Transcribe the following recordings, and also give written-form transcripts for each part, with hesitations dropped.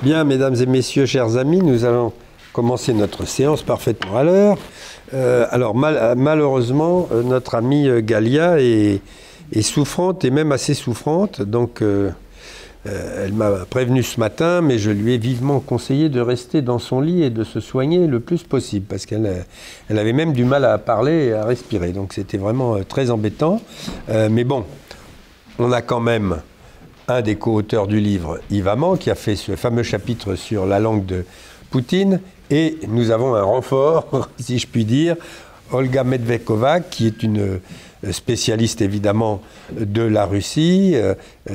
Bien, mesdames et messieurs, chers amis, nous allons commencer notre séance parfaitement à l'heure. Malheureusement, notre amie Galia est souffrante et même assez souffrante. Donc, elle m'a prévenu ce matin, mais je lui ai vivement conseillé de rester dans son lit et de se soigner le plus possible, parce qu'elle avait même du mal à parler et à respirer. Donc, c'était vraiment très embêtant. Mais bon, on a quand même un des co-auteurs du livre, Yves Amand, qui a fait ce fameux chapitre sur la langue de Poutine. Et nous avons un renfort, si je puis dire, Olga Medvedkova, qui est une spécialiste évidemment de la Russie,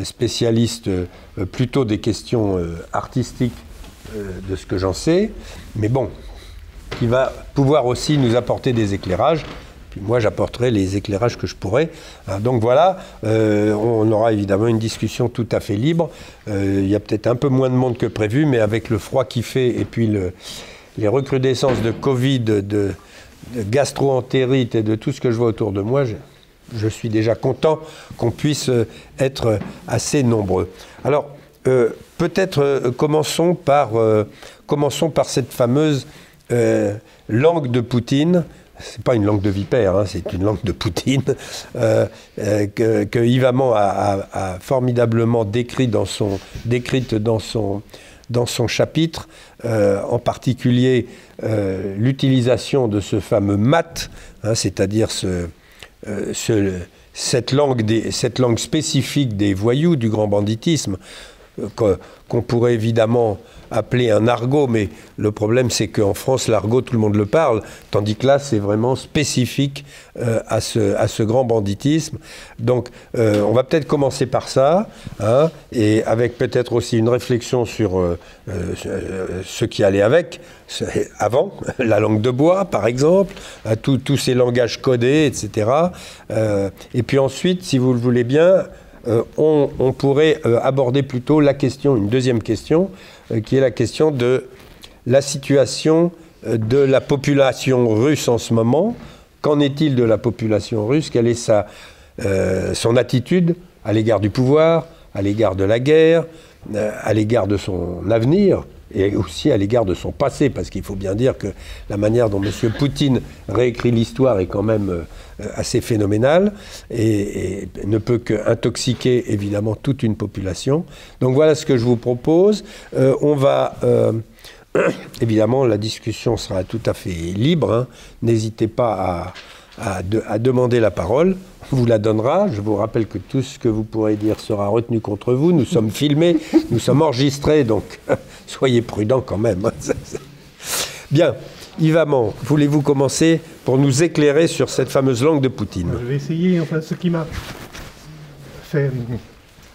spécialiste plutôt des questions artistiques de ce que j'en sais, mais bon, qui va pouvoir aussi nous apporter des éclairages. Puis moi, j'apporterai les éclairages que je pourrai. Donc voilà, on aura évidemment une discussion tout à fait libre. Il y a peut-être un peu moins de monde que prévu, mais avec le froid qui fait et puis les recrudescences de Covid, de gastro-entérite et de tout ce que je vois autour de moi, je suis déjà content qu'on puisse être assez nombreux. Alors, peut-être commençons par cette fameuse langue de Poutine. C'est pas une langue de vipère, hein, c'est une langue de Poutine que Yves Amand a formidablement décrite dans son chapitre, en particulier l'utilisation de ce fameux mat, hein, c'est-à-dire cette langue spécifique des voyous, du grand banditisme, qu'on pourrait évidemment appeler un argot, mais le problème c'est qu'en France, l'argot, tout le monde le parle, tandis que là, c'est vraiment spécifique à ce grand banditisme. Donc, on va peut-être commencer par ça, hein, et avec peut-être aussi une réflexion sur ce qui allait avec, avant, la langue de bois, par exemple, tous ces langages codés, etc. Et puis ensuite, si vous le voulez bien, on pourrait aborder plutôt une deuxième question, qui est la question de la situation de la population russe en ce moment. Qu'en est-il de la population russe? Quelle est son attitude à l'égard du pouvoir, à l'égard de la guerre, à l'égard de son avenir et aussi à l'égard de son passé, parce qu'il faut bien dire que la manière dont M. Poutine réécrit l'histoire est quand même assez phénoménale et ne peut qu'intoxiquer évidemment toute une population. Donc voilà ce que je vous propose. On va... évidemment, la discussion sera tout à fait libre, hein. N'hésitez pas à demander la parole. On vous la donnera. Je vous rappelle que tout ce que vous pourrez dire sera retenu contre vous. Nous sommes filmés, nous sommes enregistrés, donc soyez prudents quand même. Bien, Yves Amand, voulez-vous commencer pour nous éclairer sur cette fameuse langue de Poutine? Je vais essayer. Enfin, ce qui m'a fait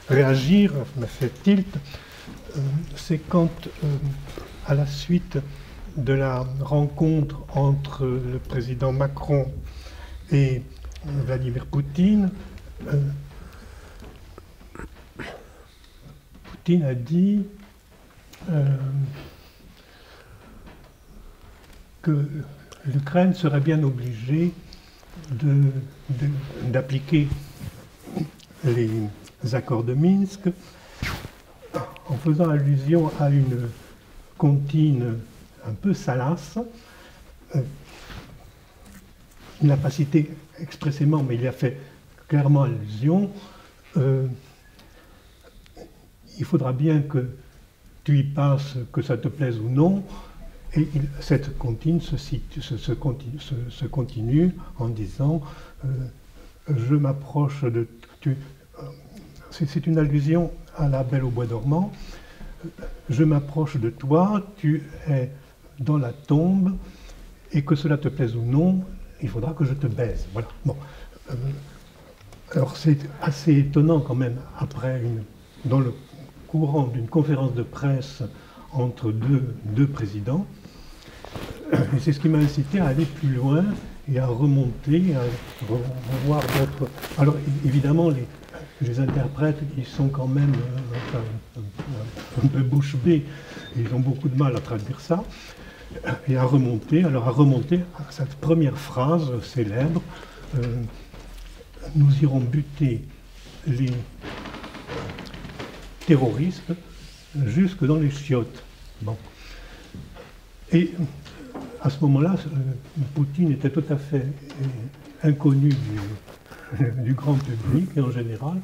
réagir, m'a fait tilt, c'est quand, à la suite de la rencontre entre le président Macron et Vladimir Poutine, Poutine a dit que l'Ukraine serait bien obligée d'appliquer les accords de Minsk en faisant allusion à une comptine un peu salace. Il n'a pas cité expressément, mais il y a fait clairement allusion. Il faudra bien que tu y passes, que ça te plaise ou non. Et cette comptine se continue en disant je m'approche de... C'est une allusion à la Belle au bois dormant. Je m'approche de toi, tu es dans la tombe, et que cela te plaise ou non, il faudra que je te baise. Voilà. Bon. Alors c'est assez étonnant quand même, dans le courant d'une conférence de presse entre deux présidents, et c'est ce qui m'a incité à aller plus loin et à remonter, à revoir d'autres... Alors évidemment, les interprètes, ils sont quand même un peu bouche bée, ils ont beaucoup de mal à traduire ça, et à remonter à cette première phrase célèbre, nous irons buter les terroristes jusque dans les chiottes. Bon. Et à ce moment-là, Poutine était tout à fait inconnu du grand public et en général,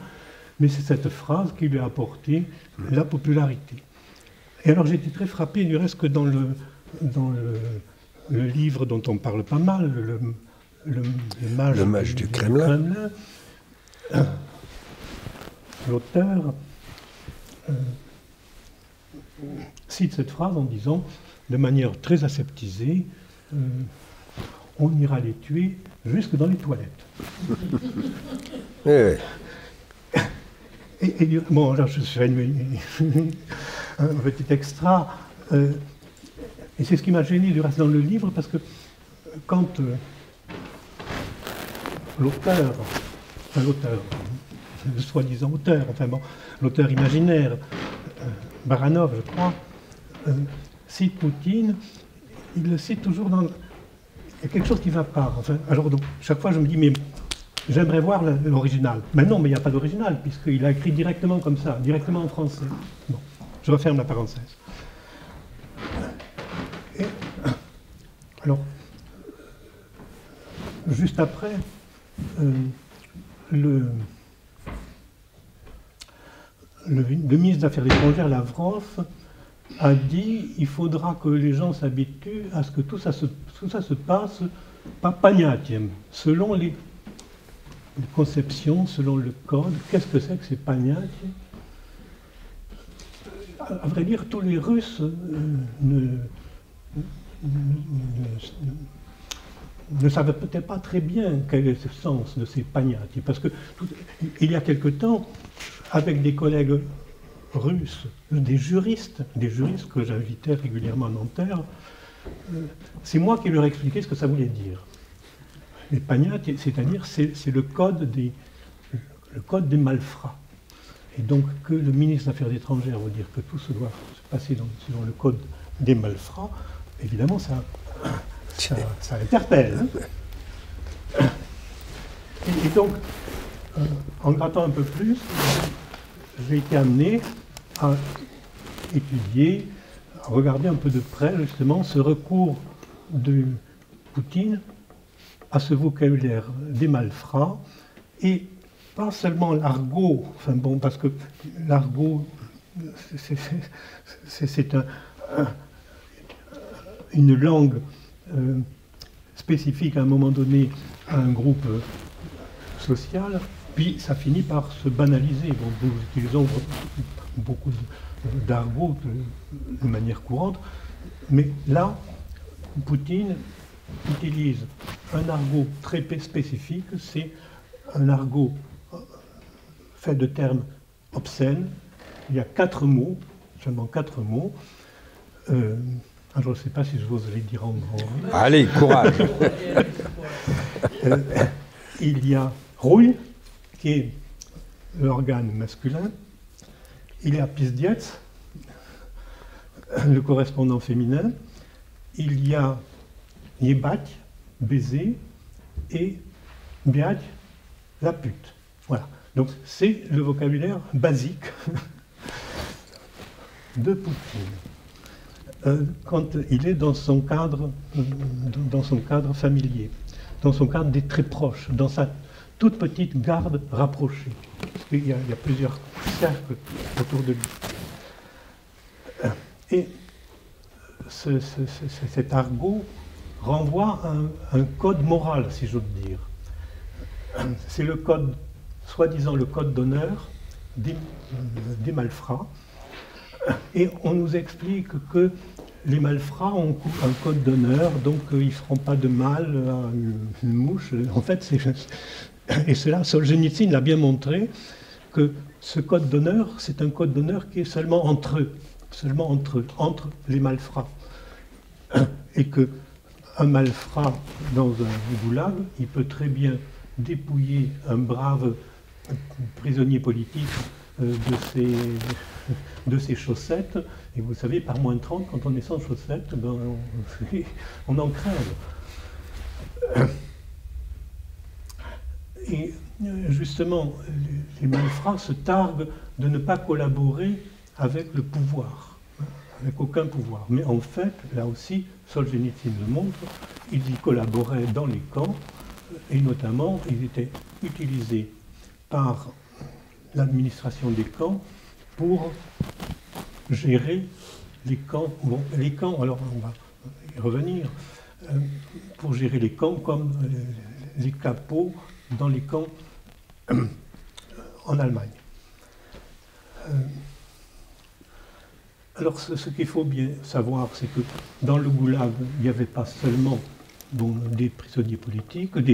mais c'est cette phrase qui lui a apporté la popularité. Et alors j'ai été très frappé, du reste, que dans le livre dont on parle pas mal, le mage du Kremlin, l'auteur cite cette phrase en disant, de manière très aseptisée, on ira les tuer jusque dans les toilettes. Et bon, là, je fais un petit extra, et c'est ce qui m'a gêné du reste dans le livre, parce que quand l'auteur, le soi-disant auteur, enfin bon, l'auteur imaginaire, Baranov, je crois, cite Poutine, il le cite toujours dans... Il y a quelque chose qui ne va pas. Enfin, alors donc, chaque fois je me dis, mais j'aimerais voir l'original. Mais non, mais il n'y a pas d'original, puisqu'il a écrit directement comme ça, directement en français. Bon, je referme la parenthèse. Et, alors, juste après, le ministre des Affaires étrangères, Lavrov, a dit il faudra que les gens s'habituent à ce que tout ça se passe par pagnatiem, selon les conceptions, selon le code. Qu'est-ce que c'est que ces pagnatiem? À vrai dire, tous les Russes ne savaient peut-être pas très bien quel est le sens de ces pagnatiem, parce que il y a quelque temps, avec des collègues russes, des juristes que j'invitais régulièrement à Nanterre, c'est moi qui leur expliquais ce que ça voulait dire. Les pagnatiem, c'est-à-dire, c'est le code des malfrats. Et donc, que le ministre des Affaires étrangères veut dire que tout se doit se passer selon le code des malfrats, évidemment, ça interpelle. Hein. Et donc, en grattant un peu plus, j'ai été amené à étudier, à regarder un peu de près, justement, ce recours de Poutine à ce vocabulaire des malfrats, et pas seulement l'argot, enfin bon, parce que l'argot, c'est une langue spécifique à un moment donné à un groupe social, puis ça finit par se banaliser. Bon, nous utilisons beaucoup d'argot de manière courante, mais là, Poutine utilise un argot très spécifique, c'est un argot fait de termes obscènes. Il y a 4 mots, seulement 4 mots. Alors je ne sais pas si je vous les dire en grand. Allez, courage. Il y a rouille, qui est l'organe masculin. Il y a pizdietz, le correspondant féminin. Il y a yebat, baiser, et biat, la pute. Voilà. Donc c'est le vocabulaire basique de Poutine quand il est dans son cadre familier, dans son cadre des très proches, dans sa toute petite garde rapprochée. Parce qu'il y a plusieurs cercles autour de lui. Et cet argot renvoie à un code moral, si j'ose dire. C'est le code, soi-disant le code d'honneur des malfrats. Et on nous explique que les malfrats ont un code d'honneur, donc ils ne feront pas de mal à une mouche. En fait, et cela, Solzhenitsyn l'a bien montré, que ce code d'honneur, c'est un code d'honneur qui est seulement entre eux, entre les malfrats. Et qu'un malfrat dans un goulag, il peut très bien dépouiller un brave prisonnier politique de ses chaussettes, et vous savez, par moins 30, quand on est sans chaussettes, ben, on en crève. Et justement, les malfrats se targuent de ne pas collaborer avec le pouvoir, avec aucun pouvoir. Mais en fait, là aussi, Solzhenitsyn le montre, ils y collaboraient dans les camps, et notamment, ils étaient utilisés par l'administration des camps pour gérer les camps. Bon, les camps, alors on va y revenir, pour gérer les camps comme les capots dans les camps en Allemagne. Alors ce qu'il faut bien savoir, c'est que dans le goulag, il n'y avait pas seulement des prisonniers politiques, il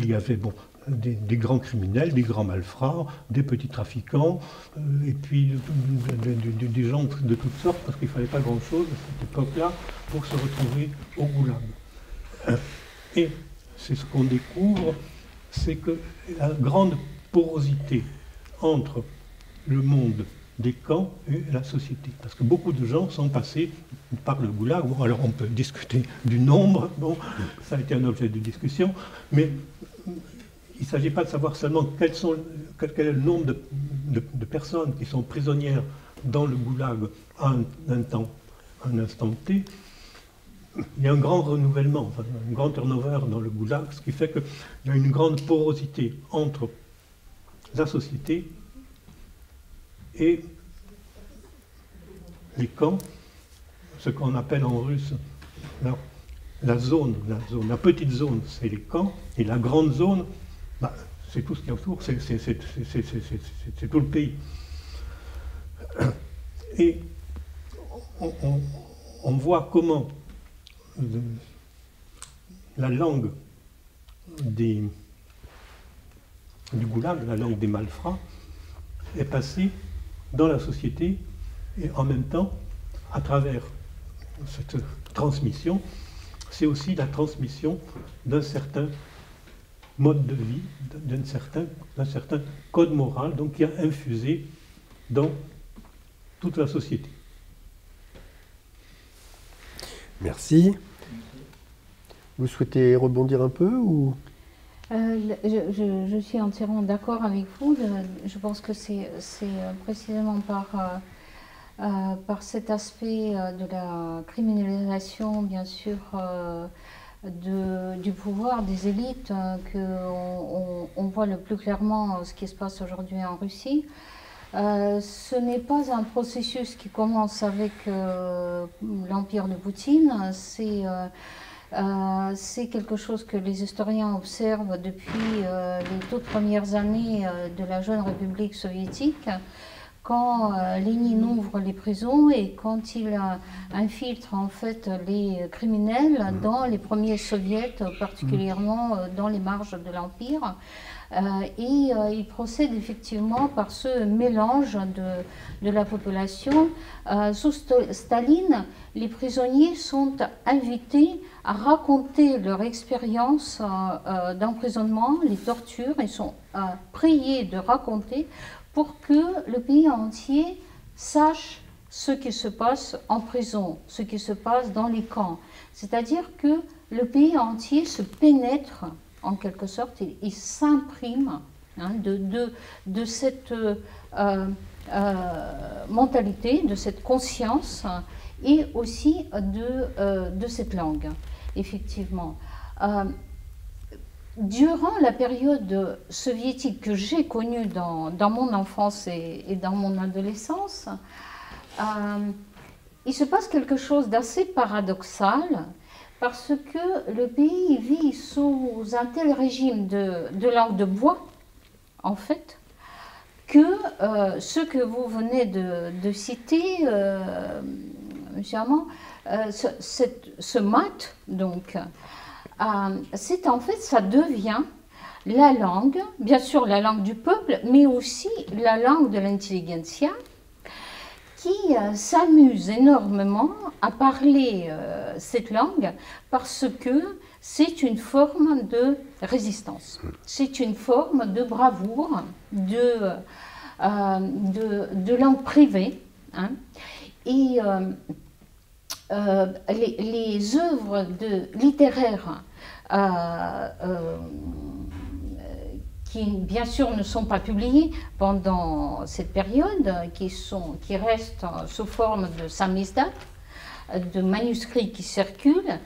y avait des grands criminels, des grands malfrats, des petits trafiquants, et puis des gens de toutes sortes, parce qu'il ne fallait pas grand-chose à cette époque-là pour se retrouver au goulag. Et c'est ce qu'on découvre, c'est que la grande porosité entre le monde des camps et la société. Parce que beaucoup de gens sont passés par le goulag. Bon, alors on peut discuter du nombre, bon, ça a été un objet de discussion, mais il ne s'agit pas de savoir seulement quel est le nombre de personnes qui sont prisonnières dans le goulag à un instant T. Il y a un grand renouvellement, enfin, un grand turnover dans le goulag, ce qui fait qu'il y a une grande porosité entre la société et les camps, ce qu'on appelle en russe la petite zone, c'est les camps, et la grande zone, c'est tout ce qu'il y a autour, c'est tout le pays. Et on voit comment la langue du goulag, la langue des malfrats, est passée dans la société et en même temps, à travers cette transmission, c'est aussi la transmission d'un certain mode de vie, d'un certain code moral, donc qui a infusé dans toute la société. Merci. Vous souhaitez rebondir un peu ou... Je suis entièrement d'accord avec vous. Je pense que c'est précisément par cet aspect de la criminalisation, bien sûr, du pouvoir des élites qu'on voit le plus clairement ce qui se passe aujourd'hui en Russie. Ce n'est pas un processus qui commence avec l'empire de Poutine, c'est quelque chose que les historiens observent depuis les toutes premières années de la jeune République soviétique, quand Lénine ouvre les prisons et quand il infiltre en fait les criminels dans les premiers soviets, particulièrement dans les marges de l'Empire. Et il procède effectivement par ce mélange de la population. Sous Staline, les prisonniers sont invités à raconter leur expérience d'emprisonnement, les tortures, ils sont priés de raconter pour que le pays entier sache ce qui se passe en prison, ce qui se passe dans les camps. C'est-à-dire que le pays entier se pénètre en quelque sorte, il s'imprime de cette mentalité, de cette conscience et aussi de cette langue, effectivement. Durant la période soviétique que j'ai connue dans mon enfance et dans mon adolescence, il se passe quelque chose d'assez paradoxal, parce que le pays vit sous un tel régime de langue de bois, en fait, que ce que vous venez de citer, M. Armand, ce mat, donc, c'est en fait, ça devient la langue, bien sûr la langue du peuple, mais aussi la langue de l'intelligentsia, qui s'amuse énormément à parler cette langue parce que c'est une forme de résistance, c'est une forme de bravoure, de langue privée. Hein. Et les qui bien sûr ne sont pas publiés pendant cette période, qui restent sous forme de samizdat, de manuscrits qui circulent,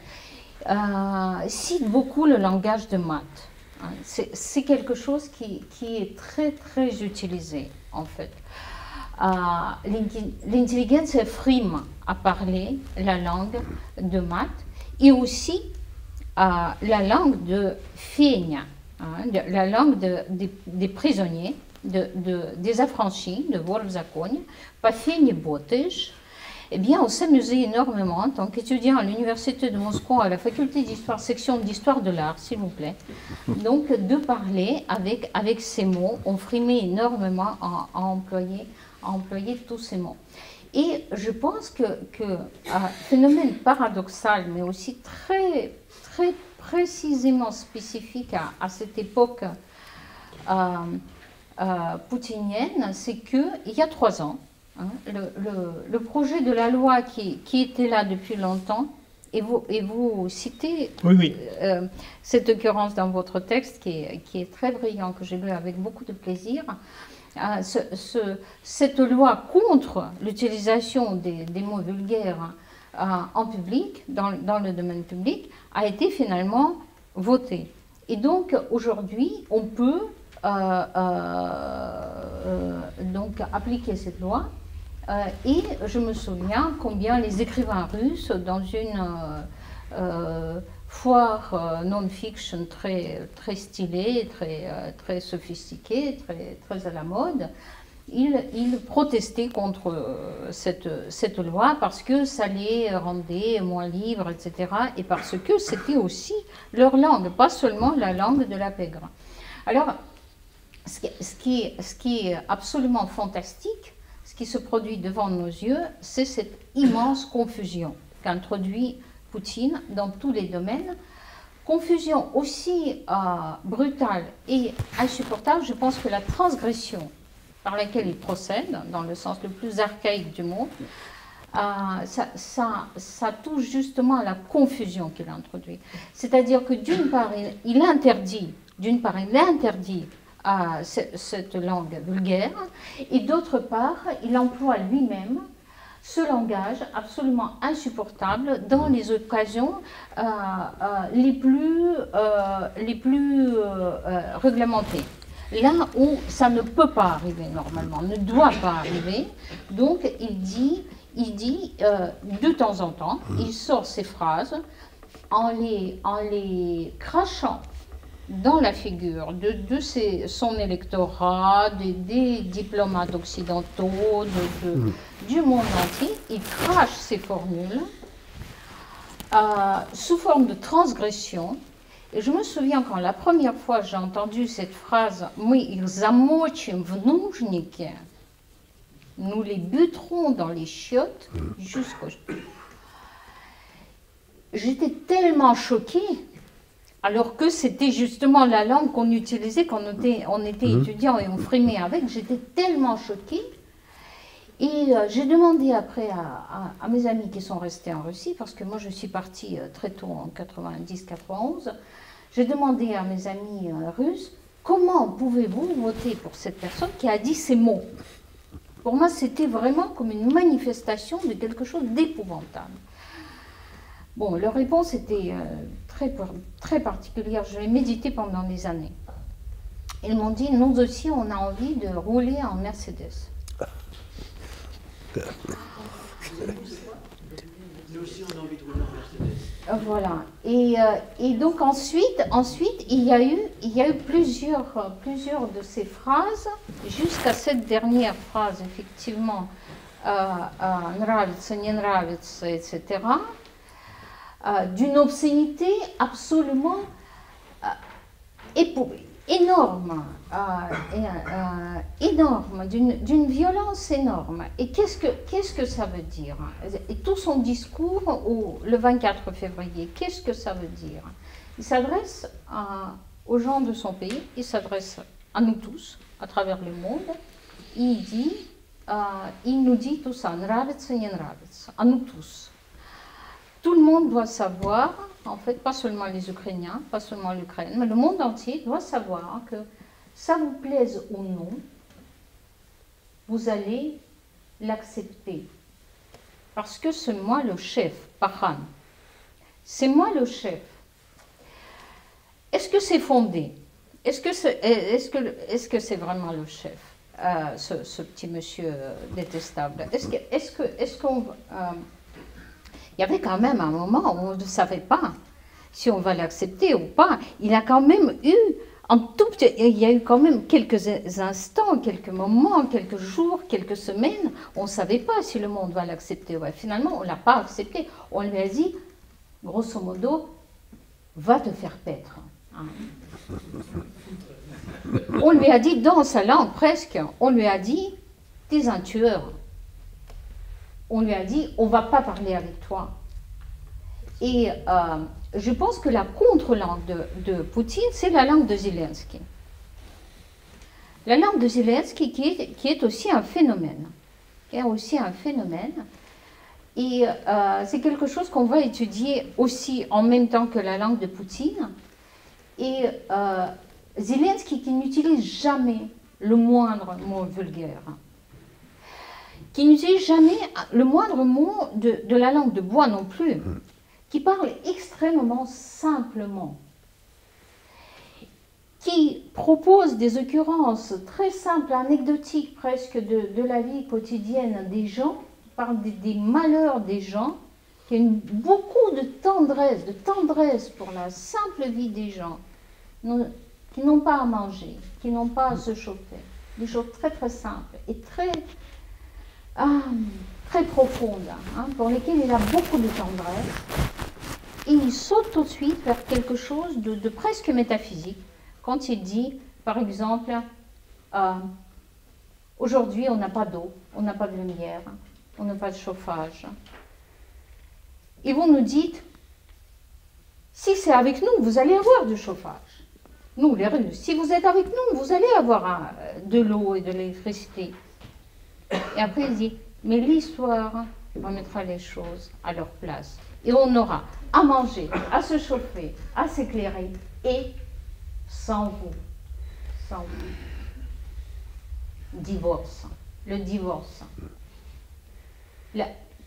citent beaucoup le langage de maths. C'est quelque chose qui est très très utilisé en fait. L'intelligence frime à parler la langue de maths et aussi la langue de Fénya, la langue des prisonniers, des affranchis, de Wolfzakogne, pas Fénya Botish. Eh bien, on s'amusait énormément en tant qu'étudiant à l'Université de Moscou, à la faculté d'histoire, section d'histoire de l'art, s'il vous plaît. Donc, de parler avec ces mots, on frimait énormément à employer tous ces mots. Et je pense que phénomène paradoxal, mais aussi très, très précisément spécifique à cette époque poutinienne, c'est qu'il y a 3 ans, le projet de la loi qui était là depuis longtemps, et vous citez cette occurrence dans votre texte qui est très brillant, que j'ai lu avec beaucoup de plaisir, cette loi contre l'utilisation des mots vulgaires en public, dans le domaine public, a été finalement votée. Et donc aujourd'hui, on peut donc appliquer cette loi. Et je me souviens combien les écrivains russes, dans une foire non-fiction très, très stylée, très sophistiquée, très à la mode, ils protestaient contre cette loi parce que ça les rendait moins libres, etc. Et parce que c'était aussi leur langue, pas seulement la langue de la pègre. Alors, ce qui est absolument fantastique, ce qui se produit devant nos yeux, c'est cette immense confusion qu'introduit Poutine dans tous les domaines. Confusion aussi brutale et insupportable. Je pense que la transgression par laquelle il procède, dans le sens le plus archaïque du mot, ça touche justement à la confusion qu'il introduit. C'est-à-dire que d'une part, il interdit cette langue vulgaire, et d'autre part, il emploie lui-même ce langage absolument insupportable dans les occasions les plus réglementées. Là où ça ne peut pas arriver normalement, ne doit pas arriver, donc il dit de temps en temps, il sort ces phrases en les crachant dans la figure de son électorat, des diplomates occidentaux, du monde entier. Il crache ces formules sous forme de transgression. Et je me souviens quand la première fois j'ai entendu cette phrase « Мы их замочим в нужнике », nous les buterons dans les chiottes jusqu'au... J'étais tellement choquée, alors que c'était justement la langue qu'on utilisait quand on était étudiant et on frimait avec. J'étais tellement choquée. Et j'ai demandé après à mes amis qui sont restés en Russie, parce que moi je suis partie très tôt en 90-91, j'ai demandé à mes amis russes, comment pouvez-vous voter pour cette personne qui a dit ces mots? Pour moi c'était vraiment comme une manifestation de quelque chose d'épouvantable. Bon, leur réponse était très particulière, je l'ai médité pendant des années. Ils m'ont dit, nous aussi on a envie de rouler en Mercedes. Nous aussi, on a envie de rouler en Mercedes. Voilà. Et donc ensuite, il y a eu plusieurs de ces phrases, jusqu'à cette dernière phrase, effectivement, nравится, не нравится, etc., d'une obscénité absolument énorme, énorme, d'une violence énorme. Et qu'est-ce que ça veut dire? Et tout son discours le 24 février, qu'est-ce que ça veut dire? Il s'adresse aux gens de son pays, il s'adresse à nous tous, à travers le monde. Il nous dit tout ça, нравится, не нравится, à nous tous. Tout le monde doit savoir, en fait, pas seulement les Ukrainiens, pas seulement l'Ukraine, mais le monde entier doit savoir que ça vous plaise ou non, vous allez l'accepter. Parce que c'est moi le chef, Pahan. C'est moi le chef. Est-ce que c'est fondé? Est-ce que c'est vraiment le chef, ce petit monsieur détestable? Est-ce qu'on... il y avait quand même un moment où on ne savait pas si on va l'accepter ou pas. Il a quand même eu, il y a eu quand même quelques instants, quelques moments, quelques jours, quelques semaines, on ne savait pas si le monde va l'accepter. Ouais, finalement, on ne l'a pas accepté. On lui a dit, grosso modo, va te faire paître. Hein. On lui a dit, dans sa langue presque, on lui a dit, t'es un tueur. On lui a dit, on ne va pas parler avec toi. Et je pense que la contre-langue de Poutine, c'est la langue de Zelensky. La langue de Zelensky qui est aussi un phénomène. Qui est aussi un phénomène. Et c'est quelque chose qu'on va étudier aussi en même temps que la langue de Poutine. Et Zelensky qui n'utilise jamais le moindre mot vulgaire. Qui n'utilise jamais le moindre mot de la langue de bois non plus. Qui parle extrêmement simplement, qui propose des occurrences très simples, anecdotiques presque de la vie quotidienne des gens, qui parle des malheurs des gens, qui a beaucoup de tendresse pour la simple vie des gens, qui n'ont pas à manger, qui n'ont pas à se chauffer. Des choses très très simples et très profondes, hein, pour lesquelles il a beaucoup de tendresse. Et il saute tout de suite vers quelque chose de presque métaphysique, quand il dit, par exemple, aujourd'hui on n'a pas d'eau, on n'a pas de lumière, on n'a pas de chauffage. Et vous nous dites, si c'est avec nous, vous allez avoir du chauffage. Nous, les Russes, si vous êtes avec nous, vous allez avoir de l'eau et de l'électricité. Et après il dit, mais l'histoire remettra les choses à leur place. Et on aura à manger, à se chauffer, à s'éclairer, et sans vous. Sans vous. Divorce. Le divorce.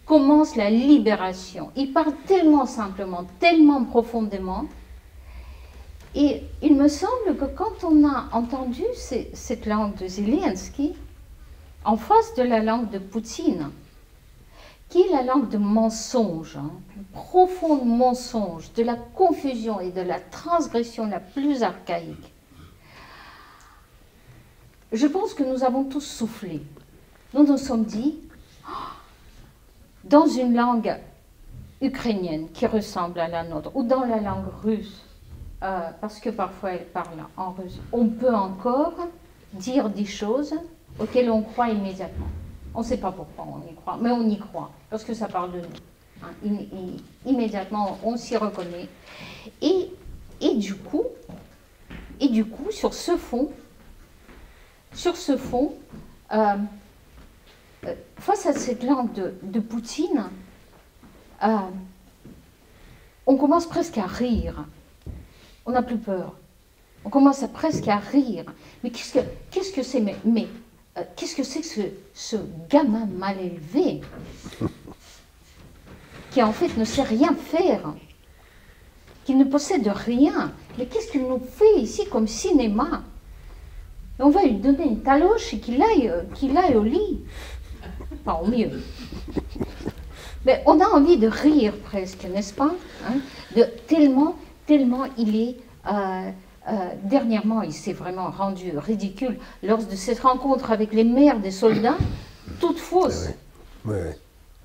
Commence la libération. Il parle tellement simplement, tellement profondément. Et il me semble que quand on a entendu cette langue de Zelensky, en face de la langue de Poutine, qui est la langue de mensonge, hein, profond mensonge, de la confusion et de la transgression la plus archaïque. Je pense que nous avons tous soufflé. Nous nous sommes dit, dans une langue ukrainienne qui ressemble à la nôtre, ou dans la langue russe, parce que parfois elle parle en russe, on peut encore dire des choses auxquelles on croit immédiatement. On ne sait pas pourquoi on y croit, mais on y croit, parce que ça parle de nous. Hein. Immédiatement, on s'y reconnaît. Et du coup, sur ce fond, face à cette langue de Poutine, on commence presque à rire. On n'a plus peur. On commence presque à rire. Mais qu'est-ce que c'est qu'est-ce que c'est que ce gamin mal élevé qui en fait ne sait rien faire, qui ne possède rien. Mais qu'est-ce qu'il nous fait ici comme cinéma? Et on va lui donner une taloche et qu'il aille au lit. Enfin, au mieux. Mais on a envie de rire presque, n'est-ce pas, hein, tellement il est... dernièrement, il s'est vraiment rendu ridicule lors de cette rencontre avec les mères des soldats, toute fausse. Ouais.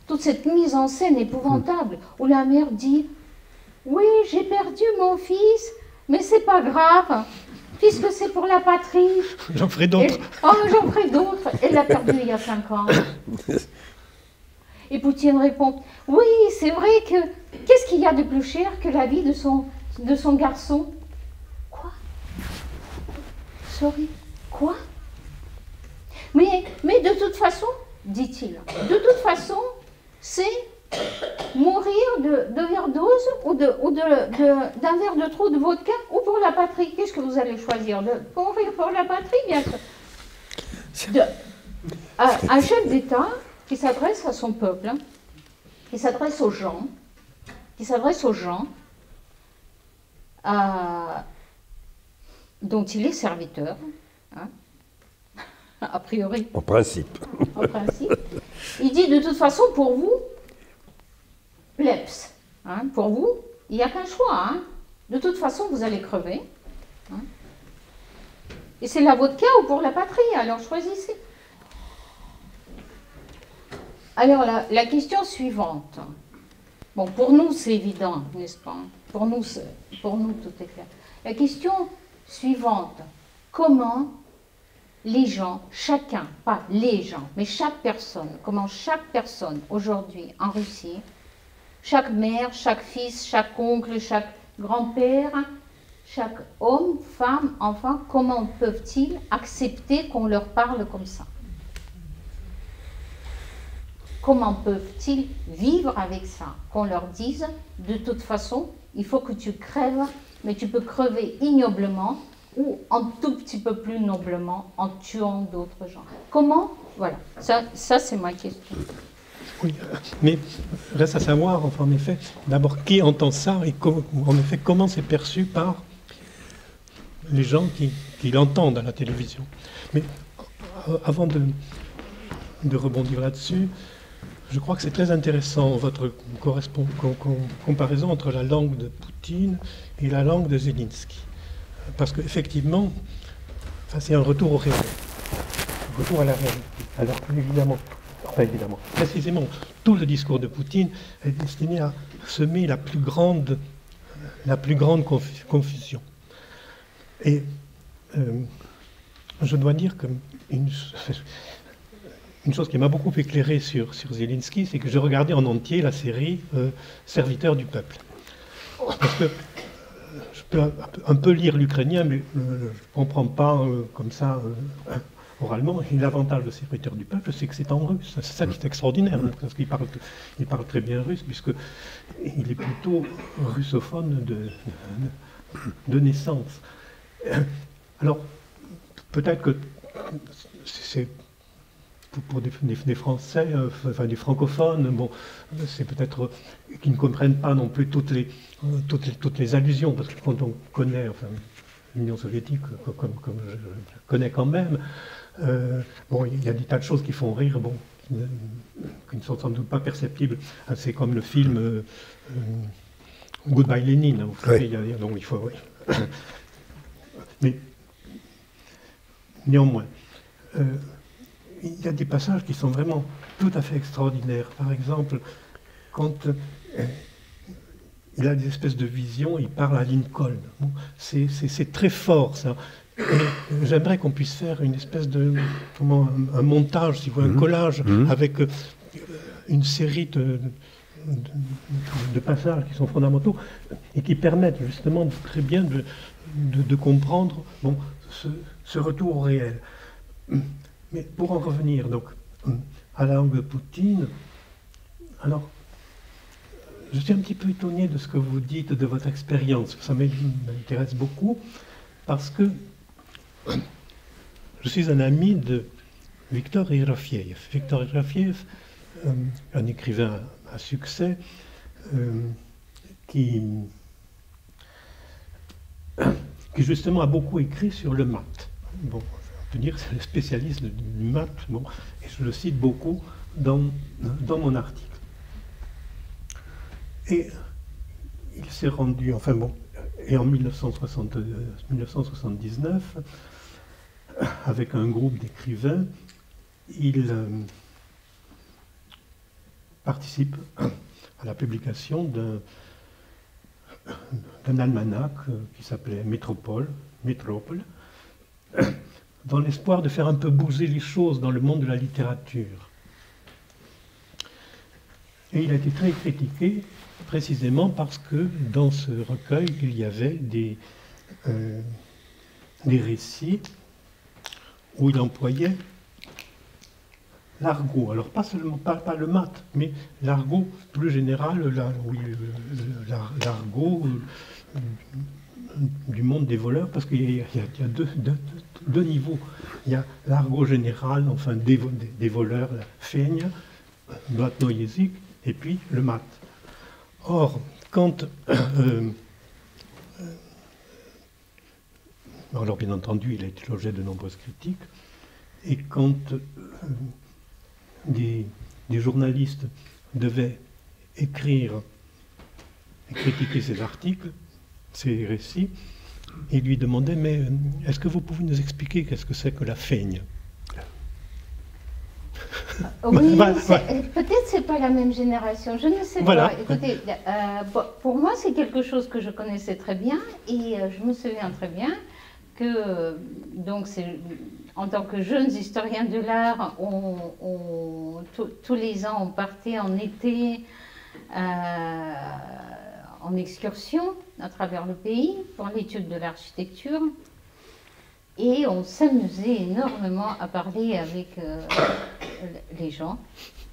Toute cette mise en scène épouvantable, où la mère dit « Oui, j'ai perdu mon fils, mais c'est pas grave, puisque c'est pour la patrie. » J'en ferai d'autres. J'en ferai d'autres. Elle l'a perdu il y a 5 ans. Et Poutine répond « Oui, c'est vrai que... Qu'est-ce qu'il y a de plus cher que la vie de son garçon ?» Quoi? Sorry. Quoi? Mais de toute façon, dit-il, de toute façon, c'est mourir d'overdose ou d'un verre de trop de vodka ou pour la patrie? Qu'est-ce que vous allez choisir? De mourir pour la patrie, bien sûr. Un chef d'État qui s'adresse à son peuple, hein, qui s'adresse aux gens, dont il est serviteur, hein, a priori. En principe. En principe. Il dit de toute façon, pour vous, l'EPS, hein, pour vous, il n'y a qu'un choix. Hein. De toute façon, vous allez crever. Hein. Et c'est la vodka ou pour la patrie, alors choisissez. Alors, la question suivante. Bon, pour nous, c'est évident, n'est-ce pas? Pour nous, tout est clair. La question suivante. Comment les gens, chacun, pas les gens, mais chaque personne, comment chaque personne aujourd'hui en Russie, chaque mère, chaque fils, chaque oncle, chaque grand-père, chaque homme, femme, enfant, comment peuvent-ils accepter qu'on leur parle comme ça? Comment peuvent-ils vivre avec ça? Qu'on leur dise, de toute façon, il faut que tu crèves, mais tu peux crever ignoblement ou un tout petit peu plus noblement en tuant d'autres gens. Comment? Voilà, ça c'est ma question. Oui, mais reste à savoir, enfin, en effet, d'abord qui entend ça et en effet comment c'est perçu par les gens qui l'entendent à la télévision. Mais avant de rebondir là-dessus, je crois que c'est très intéressant votre comparaison entre la langue de Poutine et la langue de Zelensky. Parce qu'effectivement, enfin, c'est un retour au réel, un retour à la réalité. Alors que évidemment, précisément, tout le discours de Poutine est destiné à semer la plus grande confusion. Et je dois dire que une chose qui m'a beaucoup éclairé sur Zelensky, c'est que j'ai regardé en entier la série Serviteur du peuple. Parce que je peux un peu lire l'ukrainien, mais je ne comprends pas comme ça oralement. Et l'avantage de Serviteur du peuple, c'est que c'est en russe. C'est ça qui est extraordinaire, parce qu'il parle très bien russe, puisqu'il est plutôt russophone de naissance. Alors, peut-être que c'est pour des Français, enfin des francophones, bon, c'est peut-être qu'ils ne comprennent pas non plus toutes les allusions, parce que quand on connaît, enfin, l'Union soviétique, comme je connais quand même, bon, il y a des tas de choses qui font rire, bon, qui ne sont sans doute pas perceptibles. C'est comme le film Goodbye Lénine, vous savez, donc il faut... Oui. Mais néanmoins, il y a des passages qui sont vraiment tout à fait extraordinaires. Par exemple, quand il a des espèces de visions, il parle à Lincoln. Bon, c'est très fort, ça. J'aimerais qu'on puisse faire une espèce de... un montage, si vous voulez, un collage, avec une série de passages qui sont fondamentaux et qui permettent justement très bien de comprendre bon, ce retour au réel. Mais pour en revenir donc à la langue de Poutine, alors je suis un petit peu étonné de ce que vous dites de votre expérience. Ça m'intéresse beaucoup parce que je suis un ami de Viktor Yerofeev. Viktor Yerofeev, un écrivain à succès qui justement a beaucoup écrit sur le maths. Bon, on peut dire que c'est le spécialiste du maths, bon, et je le cite beaucoup dans mon article. Et il s'est rendu, enfin bon, et en 1979, avec un groupe d'écrivains, il participe à la publication d'un almanach qui s'appelait Métropole, dans l'espoir de faire un peu bouger les choses dans le monde de la littérature. Et il a été très critiqué, précisément parce que dans ce recueil, il y avait des récits où il employait l'argot, alors pas seulement pas le maths, mais l'argot plus général, l'argot du monde des voleurs, parce qu'il y a deux niveaux. Il y a l'argot général, enfin des voleurs, la feigne, Noatznoyezik, et puis le maths. Or, quand alors bien entendu, il a été l'objet de nombreuses critiques, et quand des journalistes devaient écrire et critiquer ses articles, ses récits, ils lui demandaient, mais est-ce que vous pouvez nous expliquer qu'est-ce que c'est que la feigne? Oui, peut-être c'est pas la même génération, je ne sais pas. Écoutez, pour moi c'est quelque chose que je connaissais très bien, et je me souviens très bien que, donc en tant que jeunes historiens de l'art, tous les ans on partait en été en excursion à travers le pays pour l'étude de l'architecture. Et on s'amusait énormément à parler avec les gens,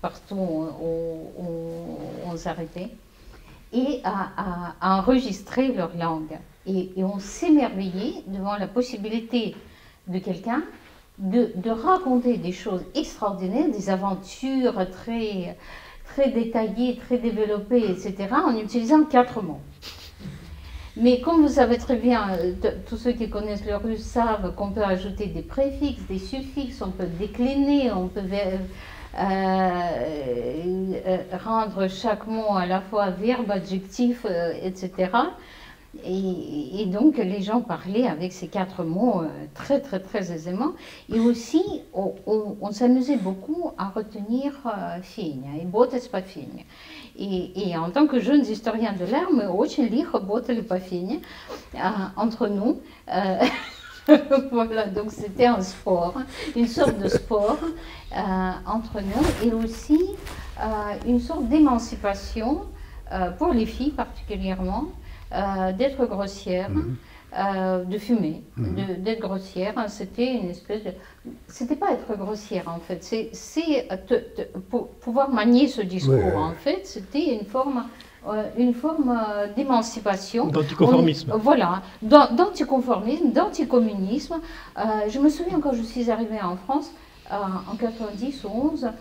partout où on s'arrêtait, et à enregistrer leur langue. Et on s'émerveillait devant la possibilité de quelqu'un de raconter des choses extraordinaires, des aventures très, très détaillées, très développées, etc., en utilisant 4 mots. Mais comme vous savez très bien, tous ceux qui connaissent le russe savent qu'on peut ajouter des préfixes, des suffixes, on peut décliner, on peut rendre chaque mot à la fois verbe, adjectif, etc. Et donc les gens parlaient avec ces 4 mots très très très aisément. Et aussi, on s'amusait beaucoup à retenir фигня и ботать по фигне. Et en tant que jeunes historiens de l'art, мы очень лихо ботали по фигне entre nous. Voilà, donc c'était un sport, une sorte de sport entre nous, et aussi une sorte d'émancipation pour les filles particulièrement, d'être grossière, de fumer, d'être grossière. C'était une espèce de... C'était pas être grossière en fait, c'est pour pouvoir manier ce discours, ouais. En fait, c'était une forme d'émancipation. D'anticonformisme. Voilà, d'anticonformisme, d'anticommunisme. Je me souviens quand je suis arrivée en France, en 90 ou 11,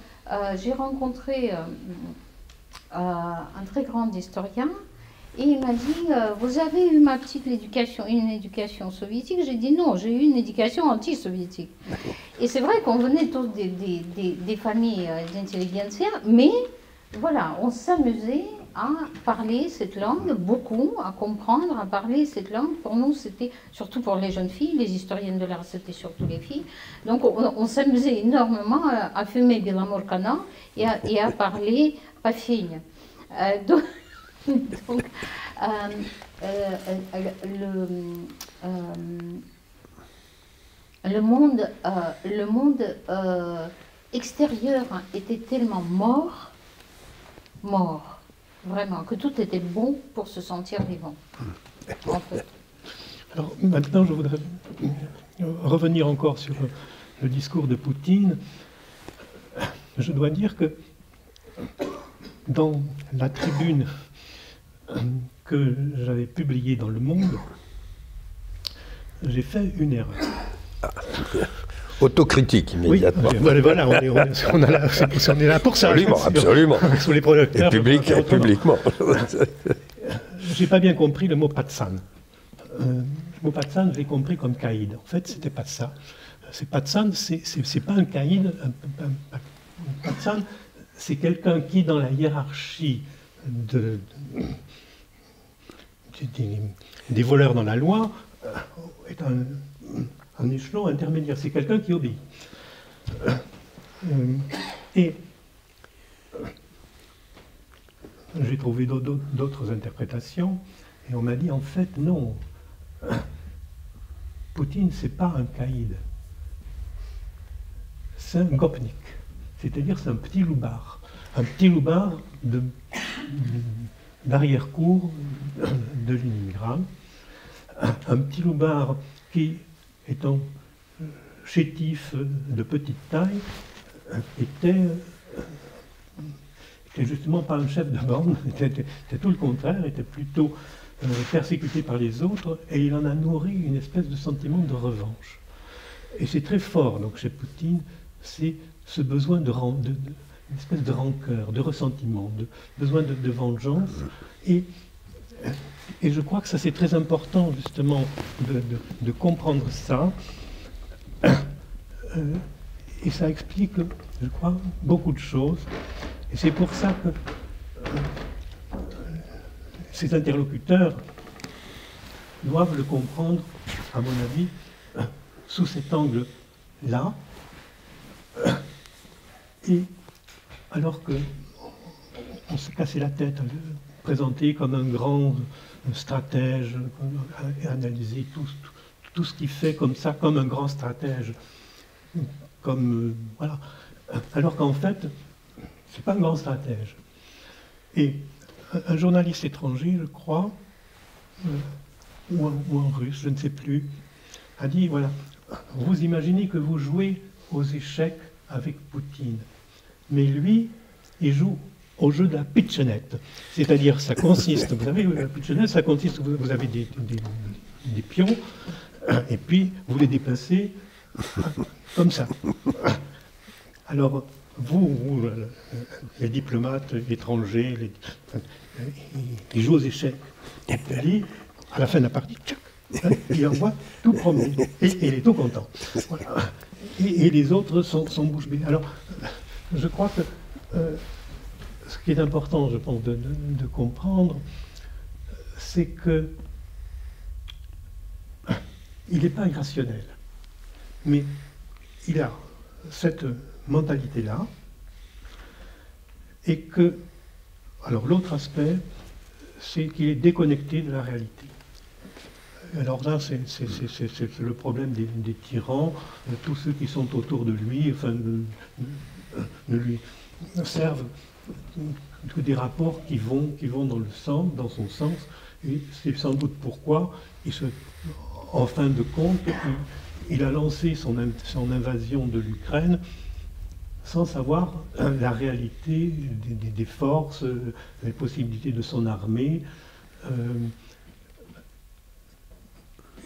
j'ai rencontré un très grand historien. Et il m'a dit, vous avez eu ma petite éducation, une éducation soviétique? J'ai dit non, j'ai eu une éducation anti-soviétique. Et c'est vrai qu'on venait tous des familles d'intelligentsia, mais voilà, on s'amusait à parler cette langue, beaucoup, à comprendre, à parler cette langue. Pour nous, c'était, surtout pour les jeunes filles, les historiennes de l'art, c'était surtout les filles. Donc on s'amusait énormément à fumer Belamorkana et à parler pafine. Donc, le monde extérieur était tellement mort, vraiment, que tout était bon pour se sentir vivant, en fait. Alors maintenant, je voudrais revenir encore sur le discours de Poutine. Je dois dire que dans la tribune que j'avais publiée dans Le Monde, j'ai fait une erreur. Autocritique immédiatement. Oui, voilà, on est là pour ça. Absolument. Sous les projecteurs. Et publiquement. J'ai pas bien compris le mot patsan. Le mot patsan, je l'ai compris comme caïd. En fait, c'était pas ça. C'est patsan, c'est pas un caïd. Un patsan, c'est quelqu'un qui, dans la hiérarchie des voleurs dans la loi, est un échelon intermédiaire. C'est quelqu'un qui obéit. Et j'ai trouvé d'autres interprétations, et on m'a dit en fait non, Poutine c'est pas un caïd, c'est un gopnik, c'est-à-dire c'est un petit loupard d'arrière-cour de Leningrad, un petit loupard qui, étant chétif de petite taille, était justement pas un chef de bande, était tout le contraire, était plutôt persécuté par les autres, et il en a nourri une espèce de sentiment de revanche. Et c'est très fort, donc chez Poutine, c'est ce besoin une espèce de rancœur, de ressentiment, de besoin de vengeance. Et je crois que ça c'est très important justement de comprendre ça. Et ça explique, je crois, beaucoup de choses. Et c'est pour ça que ces interlocuteurs doivent le comprendre, à mon avis, sous cet angle-là. Et alors qu'on s'est cassé la tête à le présenter comme un grand stratège, analyser tout ce qu'il fait comme ça, comme un grand stratège, comme voilà. Alors qu'en fait, c'est pas un grand stratège. Et un journaliste étranger, je crois, ou un russe, je ne sais plus, a dit voilà, vous imaginez que vous jouez aux échecs avec Poutine, mais lui, il joue au jeu de la pitchenette. C'est-à-dire, ça consiste, vous savez, la pitchenette, ça consiste, vous avez des pions, et puis vous les déplacez comme ça. Alors, vous les diplomates étrangers, ils jouent aux échecs. Et puis, à la fin de la partie, tchac, il envoie tout promener. Et il est tout content. Voilà. Et les autres sont bouche bée. Alors, je crois que ce qui est important, je pense, de comprendre, c'est que il n'est pas irrationnel, mais il a cette mentalité-là, et que, alors l'autre aspect, c'est qu'il est déconnecté de la réalité. Alors là, c'est le problème des tyrans, de tous ceux qui sont autour de lui, enfin, ne lui servent que des rapports qui vont dans son sens, et c'est sans doute pourquoi, en fin de compte, il a lancé son invasion de l'Ukraine sans savoir la réalité des forces, les possibilités de son armée.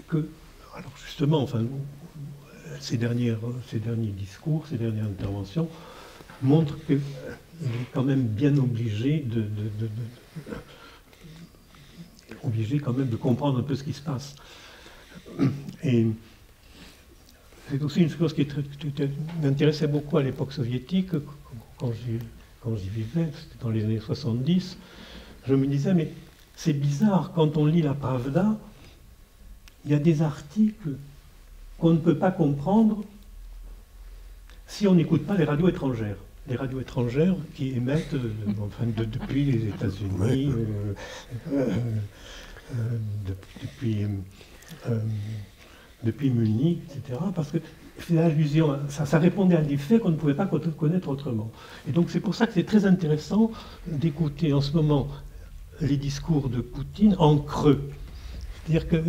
Alors justement, enfin, ces derniers discours, ces dernières interventions montrent qu'il est quand même bien obligé quand même de comprendre un peu ce qui se passe. Et c'est aussi une chose qui m'intéressait beaucoup à l'époque soviétique, quand j'y vivais, c'était dans les années 70, je me disais, mais c'est bizarre, quand on lit la Pravda, il y a des articles qu'on ne peut pas comprendre si on n'écoute pas les radios étrangères. Les radios étrangères qui émettent depuis les États-Unis, depuis Munich, etc. Parce que c'est allusion, ça répondait à des faits qu'on ne pouvait pas connaître autrement. Et donc c'est pour ça que c'est très intéressant d'écouter en ce moment les discours de Poutine en creux. C'est-à-dire que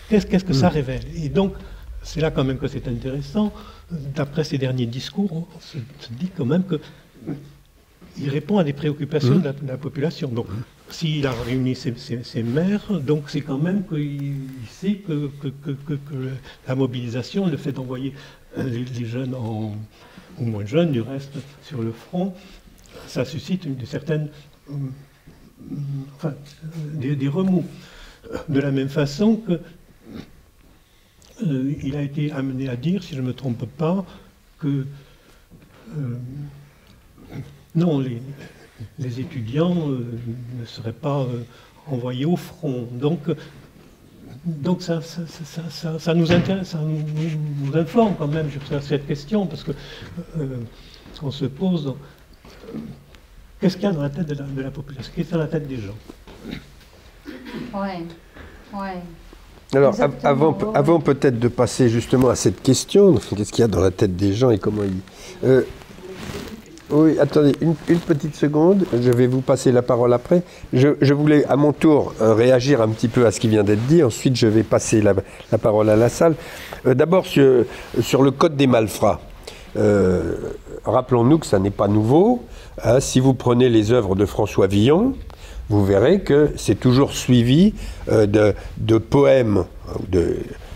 qu'est-ce que ça révèle? Et donc c'est là quand même que c'est intéressant. D'après ces derniers discours, on se dit quand même qu'il répond à des préoccupations de la population. Donc, s'il a réuni ses maires, donc c'est quand même qu'il sait que la mobilisation, le fait d'envoyer les jeunes, ou moins jeunes du reste, sur le front, ça suscite des remous. De la même façon que il a été amené à dire, si je ne me trompe pas, que non, les étudiants ne seraient pas envoyés au front. Donc ça nous intéresse, ça nous informe quand même sur cette question, parce que on se pose, qu'est-ce qu'il y a dans la tête de la population, qu'est-ce qu'il y a dans la tête des gens? Ouais. Alors, avant peut-être de passer justement à cette question, qu'est-ce qu'il y a dans la tête des gens et comment ils... oui, attendez, une petite seconde, je vais vous passer la parole après. Je voulais à mon tour réagir un petit peu à ce qui vient d'être dit, ensuite je vais passer la parole à la salle. D'abord sur le code des malfrats. rappelons-nous que ça n'est pas nouveau. Hein, si vous prenez les œuvres de François Villon, vous verrez que c'est toujours suivi de poèmes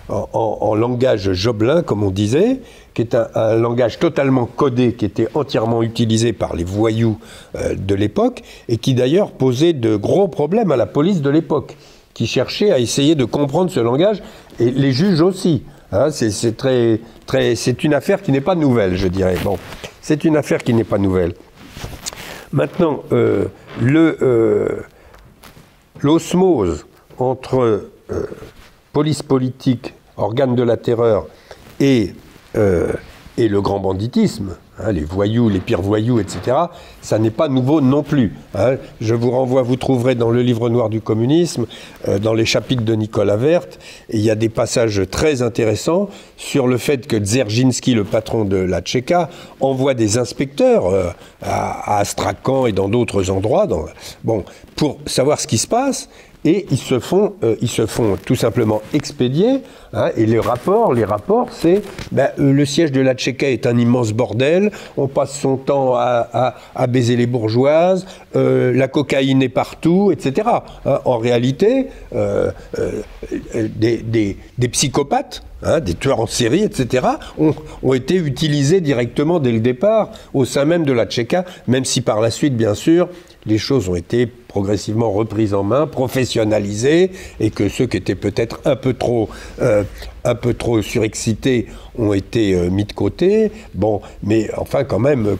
en langage jobelin, comme on disait, qui est un langage totalement codé, qui était entièrement utilisé par les voyous de l'époque, et qui d'ailleurs posait de gros problèmes à la police de l'époque, qui cherchait à essayer de comprendre ce langage, et les juges aussi. Hein, c'est une affaire qui n'est pas nouvelle, je dirais. Bon, c'est une affaire qui n'est pas nouvelle. Maintenant, l'osmose entre police politique, organe de la terreur et le grand banditisme, hein, les voyous, les pires voyous, etc., ça n'est pas nouveau non plus. Hein. Je vous renvoie, vous trouverez dans le livre noir du communisme, dans les chapitres de Nicolas Werth, il y a des passages très intéressants sur le fait que Dzerzhinsky, le patron de la Tchéka, envoie des inspecteurs à Astrakhan et dans d'autres endroits, pour savoir ce qui se passe. Et ils se font tout simplement expédier. Hein, et les rapports, c'est le siège de la Tchéka est un immense bordel. On passe son temps à baiser les bourgeoises. La cocaïne est partout, etc. Hein, en réalité, des psychopathes, hein, des tueurs en série, etc., ont été utilisés directement dès le départ au sein même de la Tchéka, même si par la suite, bien sûr, les choses ont été progressivement reprises en main, professionnalisées, et que ceux qui étaient peut-être un peu trop surexcités ont été mis de côté. Bon, mais enfin, quand même,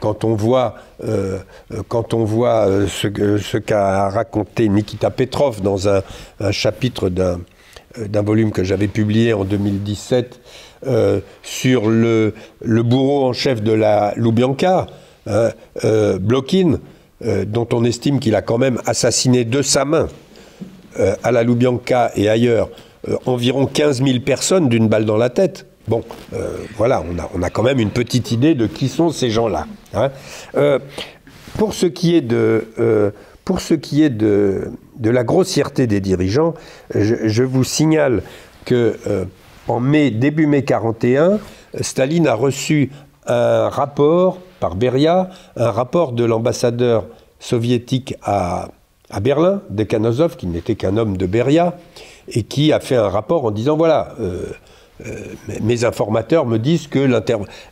quand on voit ce qu'a raconté Nikita Petrov dans un chapitre d'un volume que j'avais publié en 2017 sur le bourreau en chef de la Loubianka, Blokin, dont on estime qu'il a quand même assassiné de sa main à la Loubianka et ailleurs environ 15 000 personnes d'une balle dans la tête. Bon, voilà, on a quand même une petite idée de qui sont ces gens-là. Hein. Pour ce qui est de la grossièreté des dirigeants, je vous signale que début mai 1941, Staline a reçu un rapport par Beria, un rapport de l'ambassadeur soviétique à Berlin, Dekhanozov, qui n'était qu'un homme de Beria, et qui a fait un rapport en disant, voilà, mes informateurs me disent que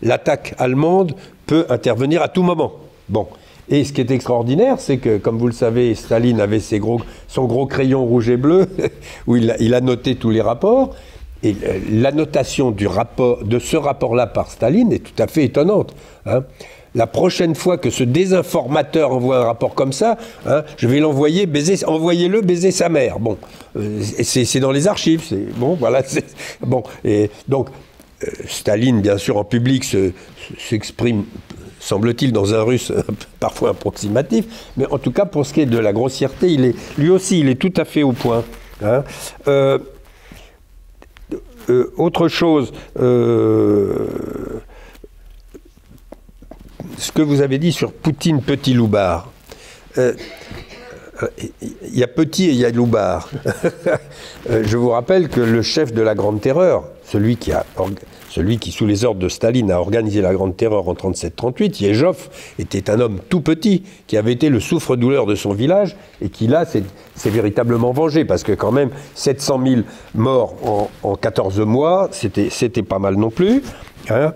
l'attaque allemande peut intervenir à tout moment. Bon. Et ce qui est extraordinaire, c'est que, comme vous le savez, Staline avait son gros crayon rouge et bleu, où il a noté tous les rapports. Et l'annotation de ce rapport-là par Staline est tout à fait étonnante. Hein. La prochaine fois que ce désinformateur envoie un rapport comme ça, hein, je vais envoyez-le baiser sa mère. Bon, c'est dans les archives. Bon, voilà. Bon, et donc Staline, bien sûr, en public, s'exprime, semble-t-il, dans un russe parfois approximatif. Mais en tout cas, pour ce qui est de la grossièreté, lui aussi, il est tout à fait au point. Hein. Autre chose, ce que vous avez dit sur Poutine, petit loupard. Il y a petit et il y a loupard. Je vous rappelle que le chef de la Grande Terreur, celui qui, sous les ordres de Staline, a organisé la Grande Terreur en 1937-1938, Yezhov, était un homme tout petit, qui avait été le souffre-douleur de son village, et qui, là, s'est véritablement vengé, parce que quand même, 700 000 morts en 14 mois, c'était pas mal non plus. Hein.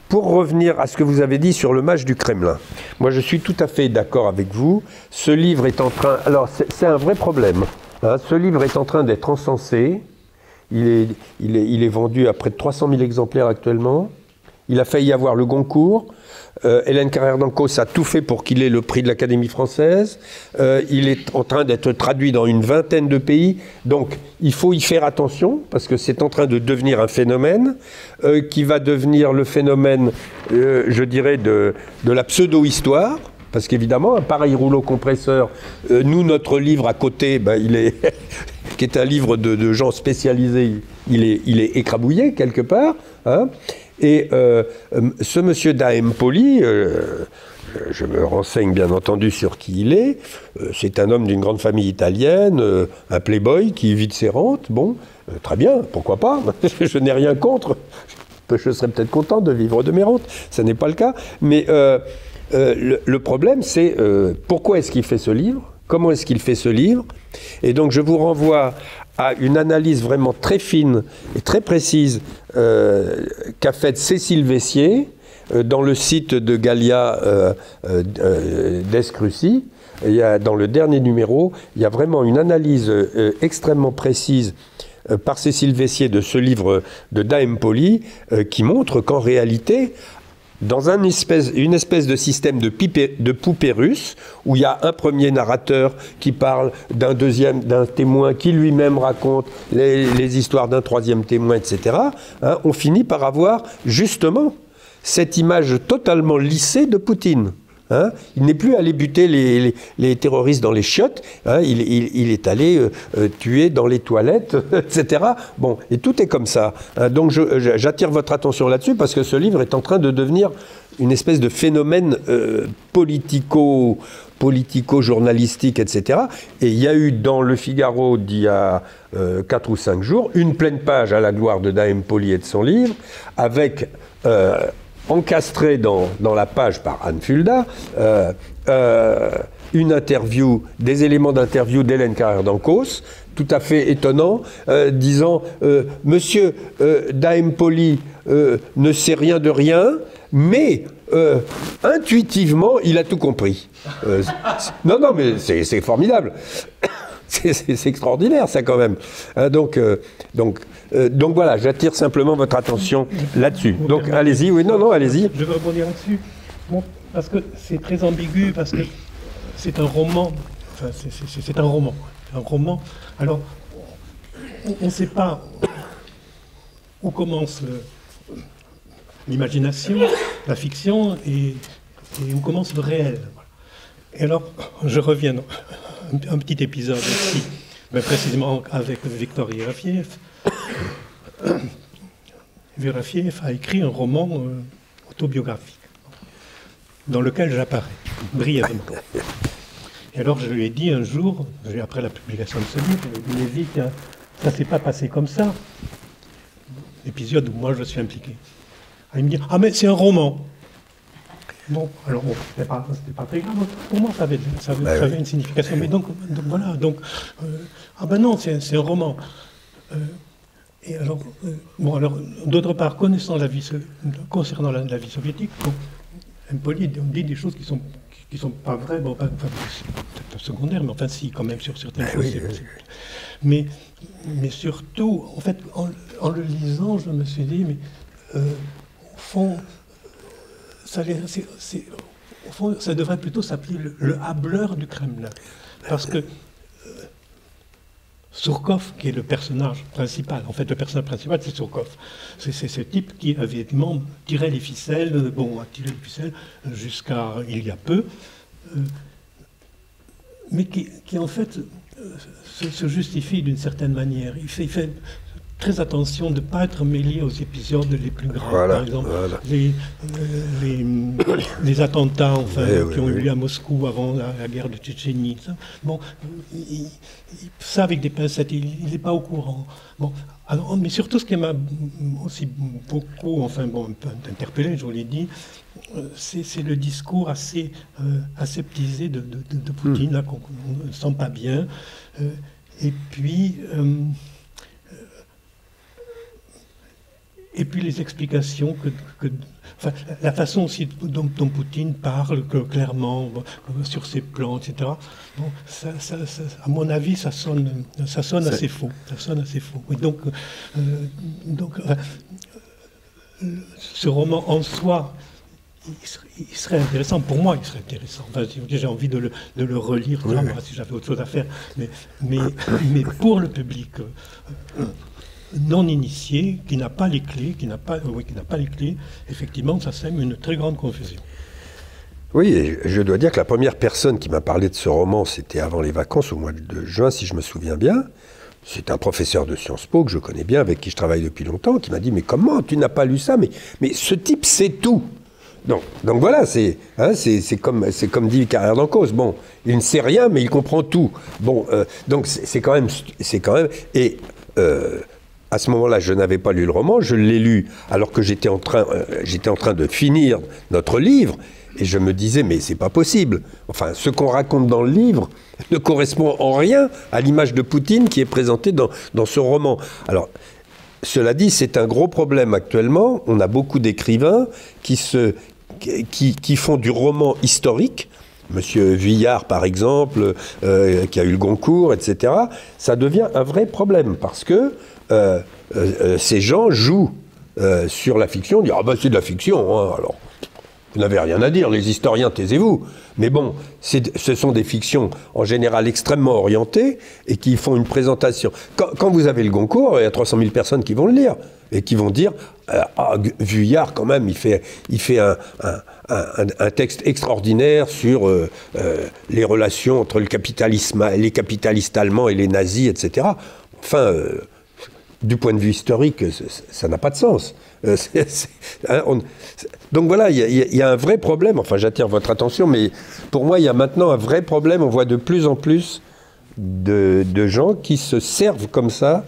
Pour revenir à ce que vous avez dit sur le match du Kremlin, moi je suis tout à fait d'accord avec vous. Ce livre est en train... Alors, c'est un vrai problème. Hein. Ce livre est en train d'être encensé. Il est vendu à près de 300 000 exemplaires actuellement. Il a failli avoir le Goncourt. Hélène Carrère-Dancos a tout fait pour qu'il ait le prix de l'Académie française. Il est en train d'être traduit dans une vingtaine de pays. Donc, il faut y faire attention, parce que c'est en train de devenir un phénomène qui va devenir le phénomène, je dirais, de la pseudo-histoire. Parce qu'évidemment, un pareil rouleau compresseur, notre livre à côté, qui est un livre de gens spécialisés, il est écrabouillé quelque part. Hein. Et ce monsieur Daempoli, je me renseigne bien entendu sur qui il est, c'est un homme d'une grande famille italienne, un playboy qui vit de ses rentes, bon, très bien, pourquoi pas, je n'ai rien contre. je serais peut-être content de vivre de mes rentes, ça n'est pas le cas, mais le problème c'est pourquoi est-ce qu'il fait ce livre, comment est-ce qu'il fait ce livre, et donc je vous renvoie à une analyse vraiment très fine et très précise qu'a faite Cécile Vessier dans le site de Gallia d'Escrucy. Dans le dernier numéro, il y a vraiment une analyse extrêmement précise par Cécile Vessier de ce livre de Daim Poli qui montre qu'en réalité, dans une espèce de système de poupée russe, où il y a un premier narrateur qui parle d'un témoin qui lui-même raconte les histoires d'un troisième témoin, etc., hein, on finit par avoir justement cette image totalement lissée de Poutine. Hein, il n'est plus allé buter les terroristes dans les chiottes, hein, il est allé tuer dans les toilettes, etc. Bon, et tout est comme ça. Hein, donc j'attire votre attention là-dessus parce que ce livre est en train de devenir une espèce de phénomène politico-journalistique, etc. Et il y a eu dans Le Figaro d'il y a 4 ou 5 jours une pleine page à la gloire de Daim Poli et de son livre, avec encastré dans la page par Anne Fulda, une interview, des éléments d'interview d'Hélène Carrère d'Ancos, tout à fait étonnant, disant « Monsieur Daim Poli ne sait rien de rien, mais intuitivement, il a tout compris. » Non, mais c'est formidable. C'est extraordinaire, ça, quand même. Donc voilà, j'attire simplement votre attention là-dessus. Donc, allez-y. Oui, non, allez-y. Je veux rebondir là-dessus. Bon, parce que c'est très ambigu, parce que c'est un roman. Enfin, c'est un roman. Un roman. Alors, on ne sait pas où commence l'imagination, la fiction, et où commence le réel. Et alors, je reviens... Un petit épisode ici, mais précisément avec Victor Yerafiev. Yerafiev a écrit un roman autobiographique dans lequel j'apparais brièvement. Et alors je lui ai dit un jour, après la publication de ce livre, je lui ai dit que ça ne s'est pas passé comme ça. Épisode où moi je suis impliqué. Il me dit « Ah mais c'est un roman !» Bon, alors bon, c'était pas très grave. Pour moi, ça avait une signification. Mais donc voilà, ah ben non, c'est un roman. Et alors, d'autre part, concernant la vie soviétique, Poli dit des choses qui sont pas vraies, bon, peut-être secondaires, mais enfin si, quand même, sur certaines choses. Oui. Mais surtout, en fait, en le lisant, je me suis dit, mais au fond, au fond, ça devrait plutôt s'appeler le hableur du Kremlin. Parce que Surkov, qui est le personnage principal, en fait, le personnage principal, c'est Surkov. C'est ce type qui, évidemment, tirait les ficelles, a tiré les ficelles jusqu'à il y a peu, mais qui en fait, se justifie d'une certaine manière. Il fait très attention de ne pas être mêlé aux épisodes les plus graves, par exemple les attentats qui ont eu lieu à Moscou avant la guerre de Tchétchénie. Bon, ça avec des pincettes, il n'est pas au courant. Bon, alors, mais surtout ce qui m'a aussi beaucoup interpellé, je vous l'ai dit, c'est le discours assez aseptisé de Poutine, là, qu'on ne sent pas bien. Et puis les explications la façon aussi dont Poutine parle clairement sur ses plans, etc. Bon, ça, à mon avis, ça sonne assez faux. Ça sonne assez faux. Et donc, ce roman en soi, il serait intéressant. Pour moi, il serait intéressant. Enfin, j'ai envie de le relire, si j'avais autre chose à faire. Mais pour le public non initié, qui n'a pas les clés, effectivement, ça sème une très grande confusion. Oui, et je dois dire que la première personne qui m'a parlé de ce roman, c'était avant les vacances, au mois de juin, si je me souviens bien. C'est un professeur de Sciences Po que je connais bien, avec qui je travaille depuis longtemps, qui m'a dit « Mais comment, tu n'as pas lu ça ? Mais ce type sait tout !» Donc voilà, c'est comme dit Carrère d'Ancos. Bon, il ne sait rien, mais il comprend tout. Bon, donc c'est quand même... Et à ce moment-là, je n'avais pas lu le roman, je l'ai lu alors que j'étais en train de finir notre livre, et je me disais, mais c'est pas possible. Enfin, ce qu'on raconte dans le livre ne correspond en rien à l'image de Poutine qui est présentée dans ce roman. Alors, cela dit, c'est un gros problème actuellement. On a beaucoup d'écrivains qui font du roman historique. Monsieur Vuillard, par exemple, qui a eu le Goncourt, etc. Ça devient un vrai problème parce que ces gens jouent sur la fiction. On dit, ah ben c'est de la fiction, hein, alors vous n'avez rien à dire, les historiens, taisez-vous. Mais bon, ce sont des fictions en général extrêmement orientées et qui font une présentation. Quand vous avez le Goncourt, il y a 300 000 personnes qui vont le lire et qui vont dire ah, Vuillard, quand même, il fait un texte extraordinaire sur les relations entre les capitalistes allemands et les nazis, etc. Enfin, du point de vue historique, ça n'a pas de sens. Donc voilà, il y a un vrai problème. Enfin, j'attire votre attention, mais pour moi, il y a maintenant un vrai problème. On voit de plus en plus de gens qui se servent comme ça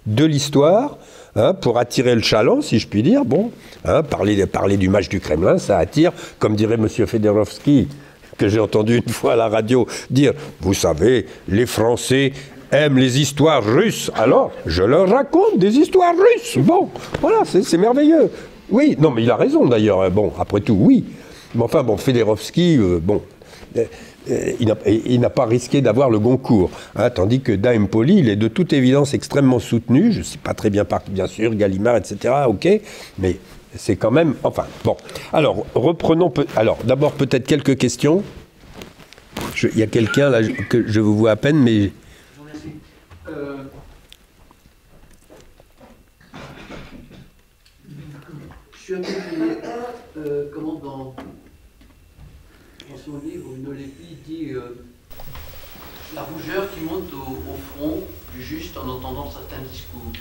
de l'histoire pour attirer le chaland, si je puis dire. Bon, parler du match du Kremlin, ça attire, comme dirait M. Fedorovski, que j'ai entendu une fois à la radio dire, vous savez, les Français aiment les histoires russes, alors je leur raconte des histoires russes. Bon, voilà, c'est merveilleux. Oui, non, mais il a raison d'ailleurs. Bon, après tout, oui. Mais enfin, bon, Fedorovski, il n'a pas risqué d'avoir le Goncourt. Tandis que Daim Poli, il est de toute évidence extrêmement soutenu. Je ne sais pas très bien, bien sûr, Gallimard, etc. Ok, mais c'est quand même... Enfin, bon. Alors, reprenons... Alors, d'abord, peut-être quelques questions. Il y a quelqu'un, là, que je vous vois à peine, mais... Je suis un peu étonné. Comment dans son livre, une Olépi dit la rougeur qui monte au front du juste en entendant certains discours.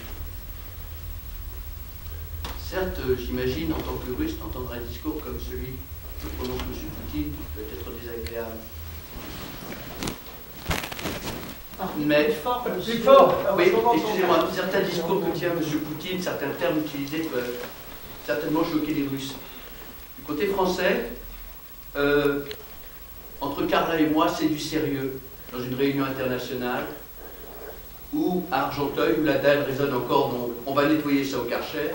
Certes, j'imagine, en tant que russe, d'entendre un discours comme celui que prononce M. Poutine peut être désagréable. Mais, plus fort. Oui, excusez-moi, certains discours que tient M. Poutine, certains termes utilisés peuvent certainement choquer les Russes. Du côté français, entre Carla et moi, c'est du sérieux. Dans une réunion internationale, ou à Argenteuil, où la dalle résonne encore, donc on va nettoyer ça au Karcher.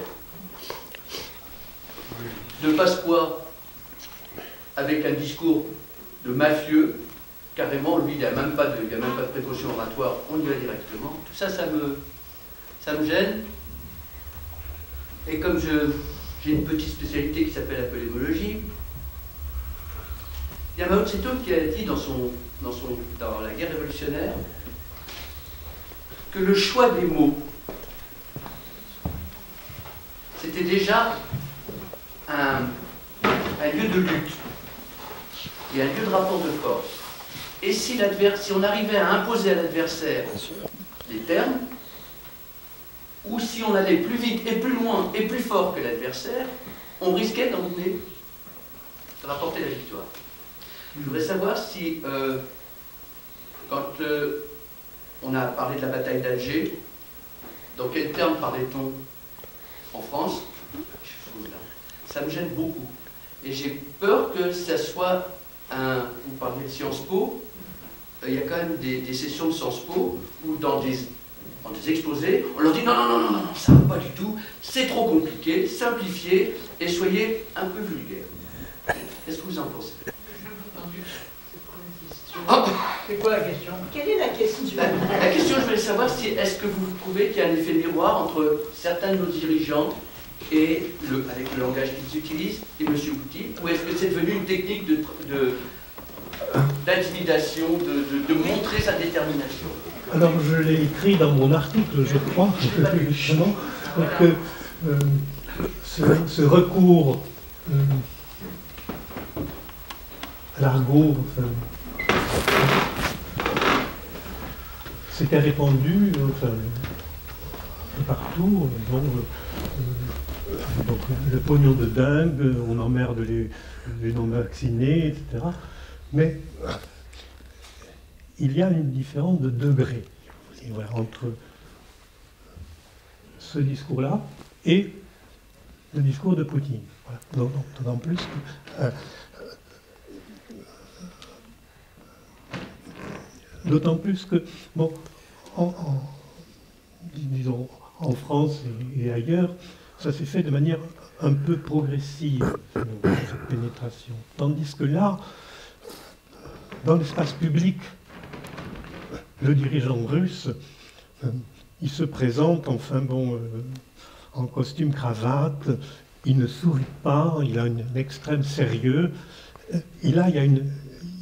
De Pasqua, avec un discours de mafieux, carrément, lui, il n'y a même pas de précaution oratoire, on y va directement. Tout ça, ça me gêne. Et comme j'ai une petite spécialité qui s'appelle la polémologie, il y a Mao Tse-tung qui a dit dans la guerre révolutionnaire que le choix des mots, c'était déjà un lieu de lutte et un lieu de rapport de force. Et si on arrivait à imposer à l'adversaire les termes, ou si on allait plus vite et plus loin et plus fort que l'adversaire, on risquait d'emmener, de rapporter la victoire. Je voudrais savoir si, quand on a parlé de la bataille d'Alger, dans quels termes parlait-on en France? Ça me gêne beaucoup. Et j'ai peur que ça soit vous parlez de Sciences Po, il y a quand même des sessions de Sciences Po où dans des exposés, on leur dit non, ça ne va pas du tout, c'est trop compliqué, simplifiez et soyez un peu vulgaire. Qu'est-ce que vous en pensez? C'est quoi la question? Quelle est la question? La question, je voulais savoir si est-ce que vous trouvez qu'il y a un effet miroir entre certains de nos dirigeants et avec le langage qu'ils utilisent et M. Poutine, ou est-ce que c'est devenu une technique d'intimidation, de montrer sa détermination? Alors, je l'ai écrit dans mon article, je crois, justement, que ce recours à l'argot s'était répandu partout. Donc, le pognon de dingue, on emmerde les non-vaccinés, etc. Mais il y a une différence de degré entre ce discours-là et le discours de Poutine. Voilà. D'autant plus que, bon, disons, en France et ailleurs, ça s'est fait de manière un peu progressive, cette pénétration. Tandis que là, dans l'espace public, le dirigeant russe, il se présente, enfin bon, en costume cravate, il ne sourit pas, il a un extrême sérieux. Et là, il y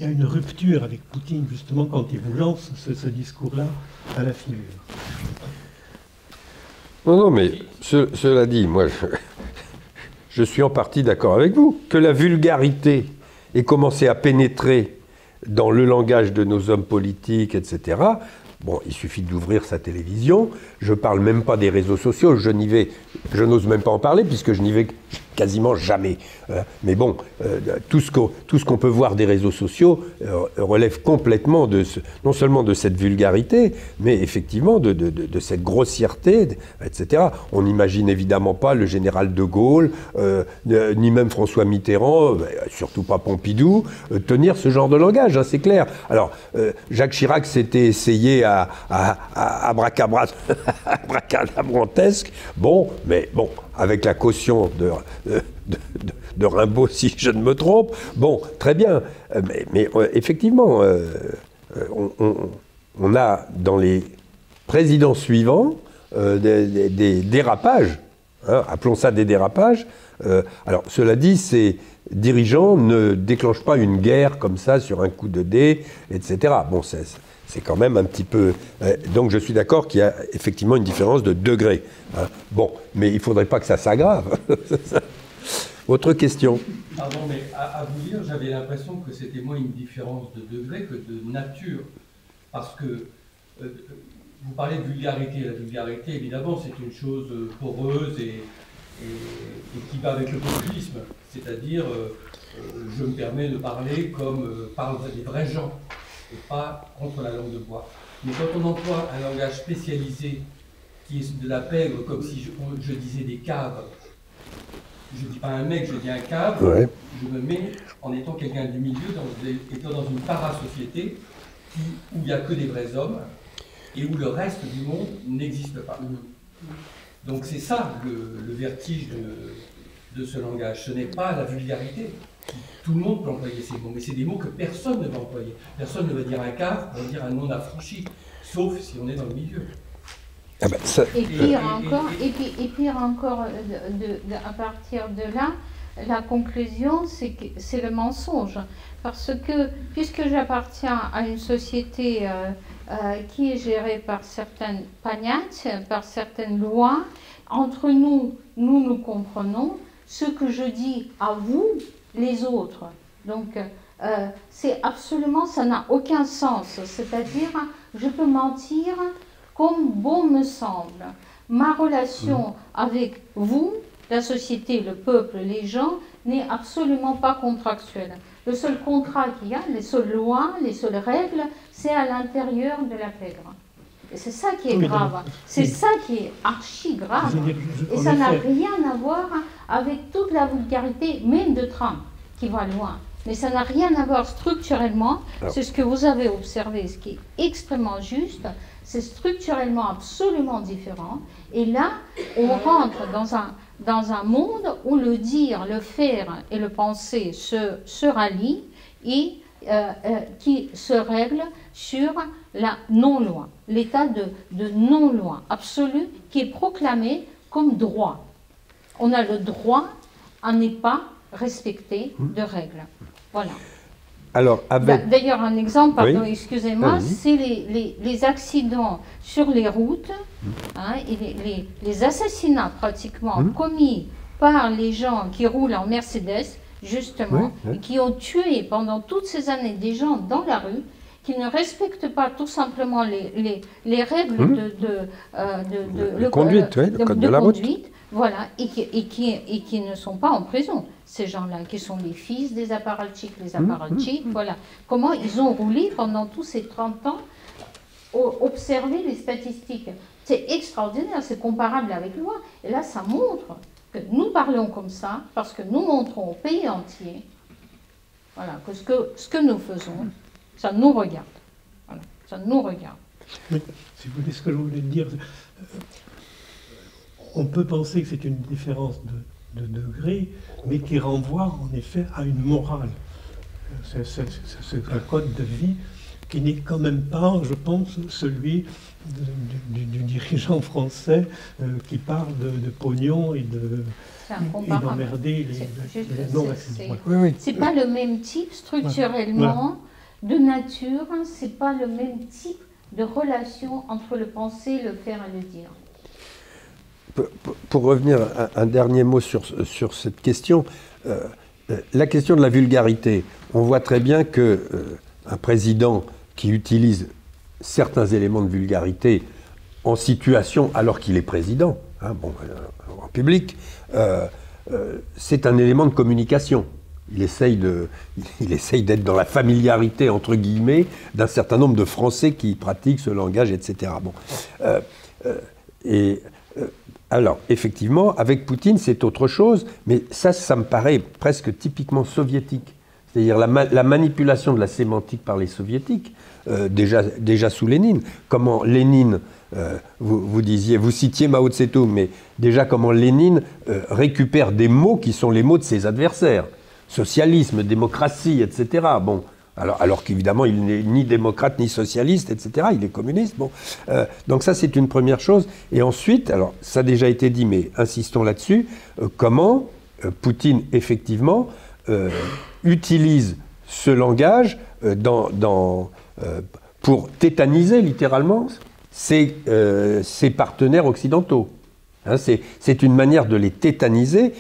a une rupture avec Poutine, justement, quand il vous lance ce discours-là à la figure. Non, mais cela dit, moi, je suis en partie d'accord avec vous. Que la vulgarité ait commencé à pénétrer dans le langage de nos hommes politiques, etc., bon, il suffit d'ouvrir sa télévision. Je ne parle même pas des réseaux sociaux. Je n'ose même pas en parler puisque je n'y vais quasiment jamais. Mais bon, tout ce qu'on peut voir des réseaux sociaux relève complètement non seulement de cette vulgarité, mais effectivement de cette grossièreté, etc. On n'imagine évidemment pas le général de Gaulle, ni même François Mitterrand, surtout pas Pompidou, tenir ce genre de langage, hein, c'est clair. Alors, Jacques Chirac s'était essayé à abracadabrantesque, bon, mais bon, avec la caution de Rimbaud, si je ne me trompe. Bon, très bien. Mais effectivement, on a dans les présidents suivants des dérapages. Hein, appelons ça des dérapages. Alors, cela dit, ces dirigeants ne déclenchent pas une guerre comme ça sur un coup de dé, etc. Bon, c'est quand même un petit peu... donc je suis d'accord qu'il y a effectivement une différence de degré. Hein. Bon, mais il ne faudrait pas que ça s'aggrave. Autre question. Pardon, mais à vous lire, j'avais l'impression que c'était moins une différence de degré que de nature. Parce que vous parlez de vulgarité. La vulgarité, évidemment, c'est une chose poreuse et qui va avec le populisme. C'est-à-dire, je me permets de parler comme parlent les vrais gens, et pas contre la langue de bois. Mais quand on emploie un langage spécialisé, qui est de la pègre, comme si je disais des caves, je ne dis pas un mec, je dis un cave, ouais. Je me mets en étant quelqu'un du milieu, étant dans une para-société où il n'y a que des vrais hommes et où le reste du monde n'existe pas. Donc c'est ça le vertige de ce langage. Ce n'est pas la vulgarité. Tout le monde peut employer ces mots, mais c'est des mots que personne ne va employer. Personne ne va dire un cave, va dire un non affranchi, sauf si on est dans le milieu. Ah ben ça... Et pire encore, à partir de là, la conclusion, c'est le mensonge. Parce que, puisque j'appartiens à une société qui est gérée par certaines pagnates, par certaines lois, entre nous comprenons ce que je dis à vous, les autres. Donc, c'est absolument, ça n'a aucun sens. C'est-à-dire, je peux mentir comme bon me semble. Ma relation avec vous, la société, le peuple, les gens, n'est absolument pas contractuelle. Le seul contrat qu'il y a, les seules lois, les seules règles, c'est à l'intérieur de la pègre. Et c'est ça qui est grave. C'est ça qui est archi grave. Et ça n'a rien à voir avec toute la vulgarité, même de Trump, qui va loin. Mais ça n'a rien à voir structurellement. C'est ce que vous avez observé, ce qui est extrêmement juste. C'est structurellement absolument différent. Et là, on rentre dans un monde où le dire, le faire et le penser se rallient et qui se règle sur la non-loi, l'état de non-loi absolu qui est proclamé comme droit. On a le droit à ne pas respecter de règles. Voilà. Alors, d'ailleurs, un exemple, pardon, oui. Excusez-moi, c'est les accidents sur les routes, hein, et les assassinats pratiquement commis par les gens qui roulent en Mercedes, justement, et qui ont tué pendant toutes ces années des gens dans la rue, qui ne respectent pas tout simplement les règles de conduite, de code de la route. Voilà, et qui ne sont pas en prison, ces gens-là, qui sont les fils des apparatchiks, voilà. Comment ils ont roulé pendant tous ces 30 ans, observer les statistiques. C'est extraordinaire, c'est comparable avec loi. Et là, ça montre que nous parlons comme ça parce que nous montrons au pays entier, voilà, que ce que nous faisons, ça nous regarde. Voilà, ça nous regarde. Mais, si vous voulez, ce que je voulais dire, on peut penser que c'est une différence de degré, mais qui renvoie en effet à une morale. C'est un code de vie qui n'est quand même pas, je pense, celui du dirigeant français qui parle de pognon et d'emmerder les non-républicains. Oui. C'est pas le même type structurellement, de nature, c'est pas le même type de relation entre le penser, le faire et le dire. Pour revenir un dernier mot sur cette question, la question de la vulgarité, on voit très bien que un président qui utilise certains éléments de vulgarité en situation alors qu'il est président, hein, en public, c'est un élément de communication. Il essaye d'être dans la familiarité, entre guillemets, d'un certain nombre de Français qui pratiquent ce langage, etc. Bon. Alors, effectivement, avec Poutine, c'est autre chose, mais ça me paraît presque typiquement soviétique. C'est-à-dire la manipulation de la sémantique par les soviétiques, déjà sous Lénine. Comment Lénine, vous citiez Mao Tse-tung, mais déjà comment Lénine récupère des mots qui sont les mots de ses adversaires. Socialisme, démocratie, etc. Bon, alors qu'évidemment, il n'est ni démocrate, ni socialiste, etc. Il est communiste. Bon. Donc ça, c'est une première chose. Et ensuite, alors ça a déjà été dit, mais insistons là-dessus, comment Poutine, effectivement, utilise ce langage pour tétaniser, littéralement, ses partenaires occidentaux. Hein, c'est une manière de les tétaniser.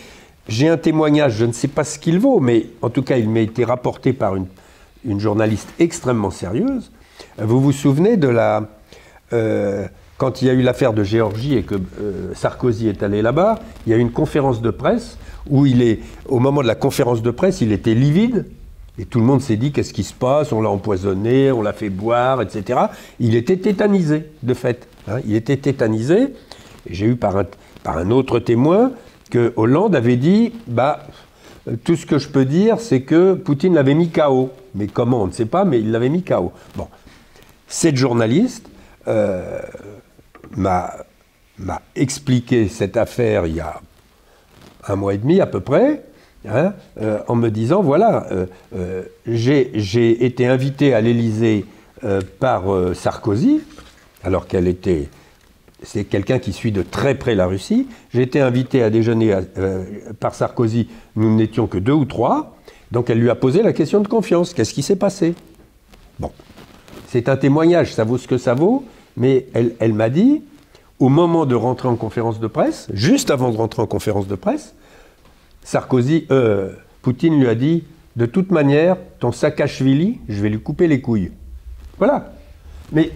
J'ai un témoignage, je ne sais pas ce qu'il vaut, mais en tout cas, il m'a été rapporté par une journaliste extrêmement sérieuse. Vous vous souvenez de quand il y a eu l'affaire de Géorgie et que Sarkozy est allé là-bas, il y a eu une conférence de presse où au moment de la conférence de presse, il était livide et tout le monde s'est dit qu'est-ce qui se passe, on l'a empoisonné, on l'a fait boire, etc. Il était tétanisé, de fait. Hein, il était tétanisé. Et j'ai eu par un autre témoin que Hollande avait dit tout ce que je peux dire, c'est que Poutine l'avait mis KO. Mais comment, on ne sait pas, mais il l'avait mis KO. Bon. Cette journaliste m'a expliqué cette affaire il y a 1 mois et demi à peu près, hein, en me disant, voilà, j'ai été invité à l'Élysée par Sarkozy, alors c'est quelqu'un qui suit de très près la Russie. J'ai été invité à déjeuner par Sarkozy, nous n'étions que 2 ou 3, donc elle lui a posé la question de confiance. Qu'est-ce qui s'est passé? Bon, c'est un témoignage, ça vaut ce que ça vaut, mais elle m'a dit, au moment de rentrer en conférence de presse, juste avant de rentrer en conférence de presse, Poutine lui a dit, de toute manière, ton Saakachvili, je vais lui couper les couilles. Voilà. Mais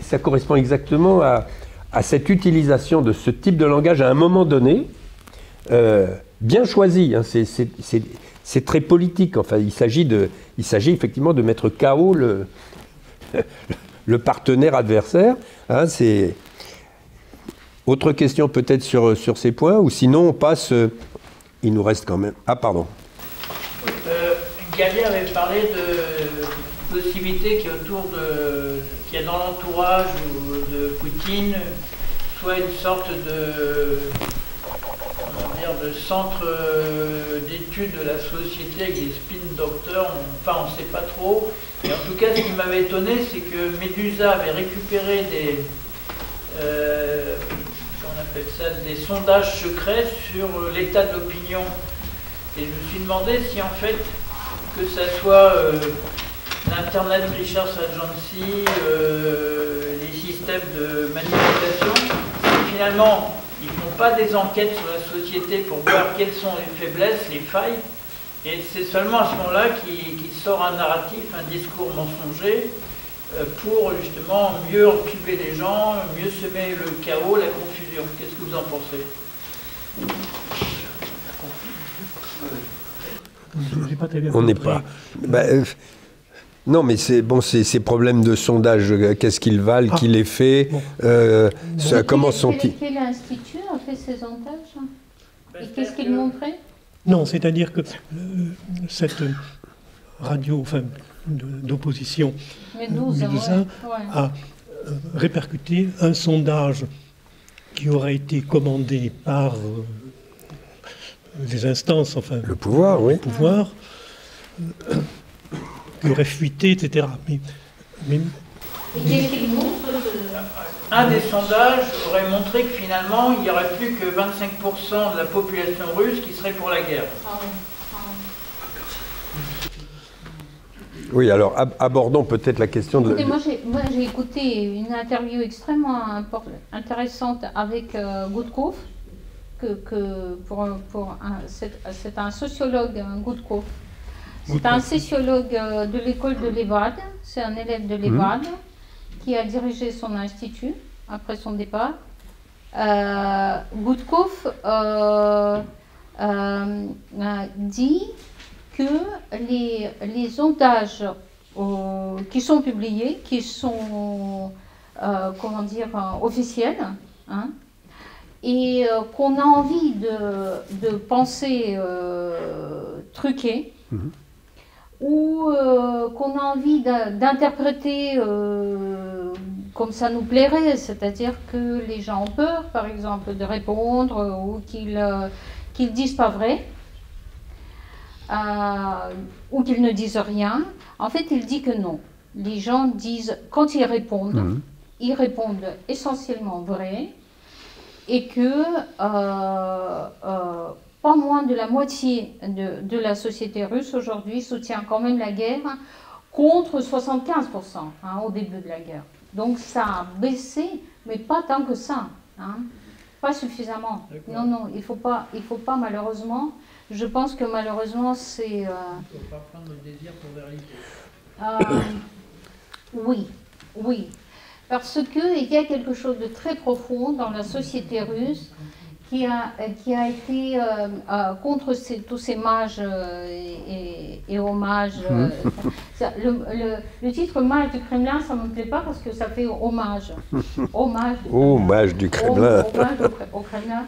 ça correspond exactement à cette utilisation de ce type de langage à un moment donné, bien choisi. Hein, c'est très politique. Enfin, il s'agit effectivement de mettre KO le partenaire adversaire. Hein, autre question peut-être sur ces points, ou sinon on passe. Il nous reste quand même. Ah, pardon. Gallia avait parlé de possibilité qu'il y a dans l'entourage de Poutine soit une sorte de centre d'études de la société avec des spin doctors, enfin on ne sait pas trop. Et en tout cas, ce qui m'avait étonné, c'est que Medusa avait récupéré des sondages secrets sur l'état de l'opinion. Et je me suis demandé si en fait, que ça soit l'Internet Richard Agency, les systèmes de manipulation, finalement, ils ne font pas des enquêtes sur la société pour voir quelles sont les faiblesses, les failles, et c'est seulement à ce moment-là qu'il sort un narratif, un discours mensonger, pour justement mieux encuber les gens, mieux semer le chaos, la confusion. Qu'est-ce que vous en pensez? J'ai pas très bien On n'est compris. pas. Non, mais c'est bon, ces problèmes de sondage, qu'est-ce qu'ils valent, qui les fait, comment sont-ils? Quel institut a fait ces sondages? Et qu'est-ce qu'il montrait? Non, c'est-à-dire que cette radio, enfin, d'opposition, Médusa, a répercuté un sondage qui aurait été commandé par les instances, enfin le pouvoir, oui. Le pouvoir, qui aurait fuité, etc. Mais un des sondages aurait montré que finalement, il n'y aurait plus que 25% de la population russe qui serait pour la guerre. Oui, alors abordons peut-être la question de... Écoutez, moi j'ai écouté une interview extrêmement intéressante avec Goutkov, c'est un sociologue, Goutkov. C'est un sociologue de l'école de Levad, c'est un élève de Levad qui a dirigé son institut après son départ. Goutkov dit que les sondages qui sont publiés, qui sont comment dire, officiels, hein, et qu'on a envie de penser truqués, ou qu'on a envie d'interpréter comme ça nous plairait, c'est-à-dire que les gens ont peur, par exemple, de répondre, ou qu'ils disent pas vrai, ou qu'ils ne disent rien. En fait, il dit que non. Les gens disent, quand ils répondent essentiellement vrai, et que pas moins de la moitié de la société russe aujourd'hui soutient quand même la guerre, contre 75% au début de la guerre. Donc ça a baissé, mais pas tant que ça, hein, pas suffisamment. Non, non, il faut pas malheureusement. Je pense que malheureusement c'est... Il ne faut pas prendre le désir pour vérité. Oui. Parce qu'il y a quelque chose de très profond dans la société russe qui a été contre tous ces mages et hommages. Le titre mage du Kremlin, ça ne me plaît pas parce que ça fait hommage. Hommage du Kremlin. Hommage au Kremlin.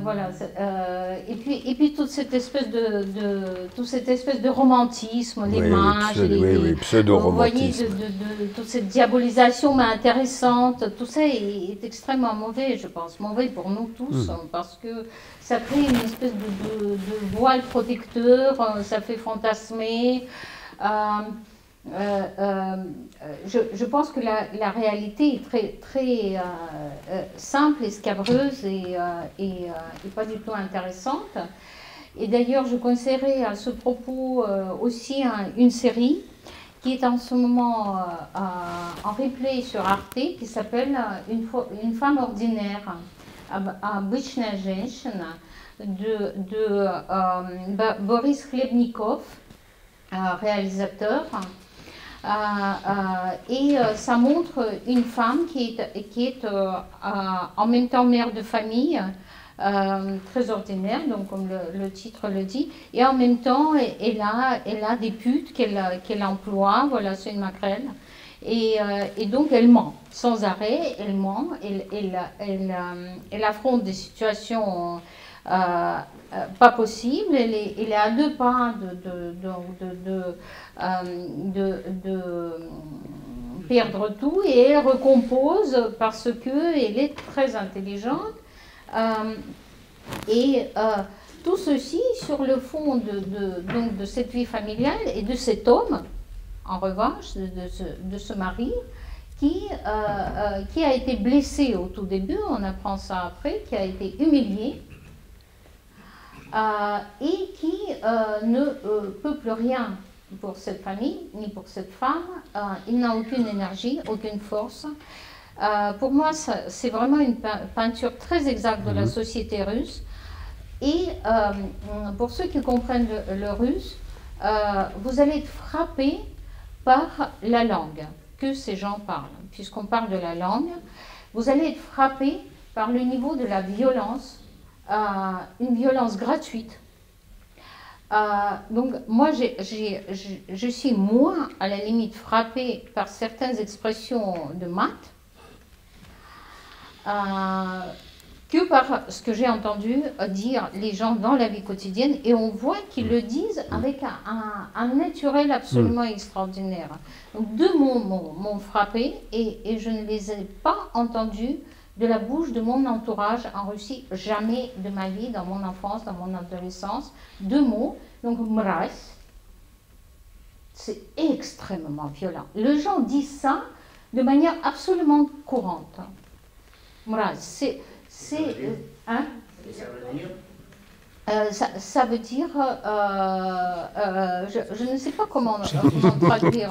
Voilà. Et puis toute cette espèce de romantisme, les mages, pseudo-romantisme. Vous voyez, toute cette diabolisation mais intéressante, tout ça est extrêmement mauvais, je pense, mauvais pour nous tous, parce que ça crée une espèce de voile protecteur, ça fait fantasmer. Je pense que la réalité est très, très simple et scabreuse et pas du tout intéressante. Et d'ailleurs, je conseillerais à ce propos aussi une série qui est en ce moment en replay sur Arte, qui s'appelle Une femme ordinaire, Обычная женщина, de Boris Khlebnikov, réalisateur. Et ça montre une femme qui est en même temps mère de famille, très ordinaire, donc comme le titre le dit, et en même temps elle a des putes qu'elle emploie, voilà, c'est une maquerelle, et donc elle ment sans arrêt, elle ment, elle affronte des situations pas possible, elle est à deux pas de perdre tout, et elle recompose parce qu'elle est très intelligente. Tout ceci sur le fond donc de cette vie familiale et de cet homme, en revanche, de ce mari, qui a été blessé au tout début, on apprend ça après, qui a été humilié, et qui ne peut plus rien pour cette famille, ni pour cette femme. Il n'a aucune énergie, aucune force. Pour moi, c'est vraiment une peinture très exacte de la société russe. Et pour ceux qui comprennent le russe, vous allez être frappé par la langue que ces gens parlent. Puisqu'on parle de la langue, vous allez être frappé par le niveau de la violence, une violence gratuite, Donc, moi, je suis moins, à la limite, frappée par certaines expressions de maths que par ce que j'ai entendu dire les gens dans la vie quotidienne. Et on voit qu'ils le disent avec un naturel absolument extraordinaire. Donc, deux mots m'ont frappée et je ne les ai pas entendus de la bouche de mon entourage en Russie, jamais de ma vie, dans mon enfance, dans mon adolescence. Deux mots, donc mraz, c'est extrêmement violent. Les gens disent ça de manière absolument courante. Mraz, ça veut dire, je ne sais pas comment traduire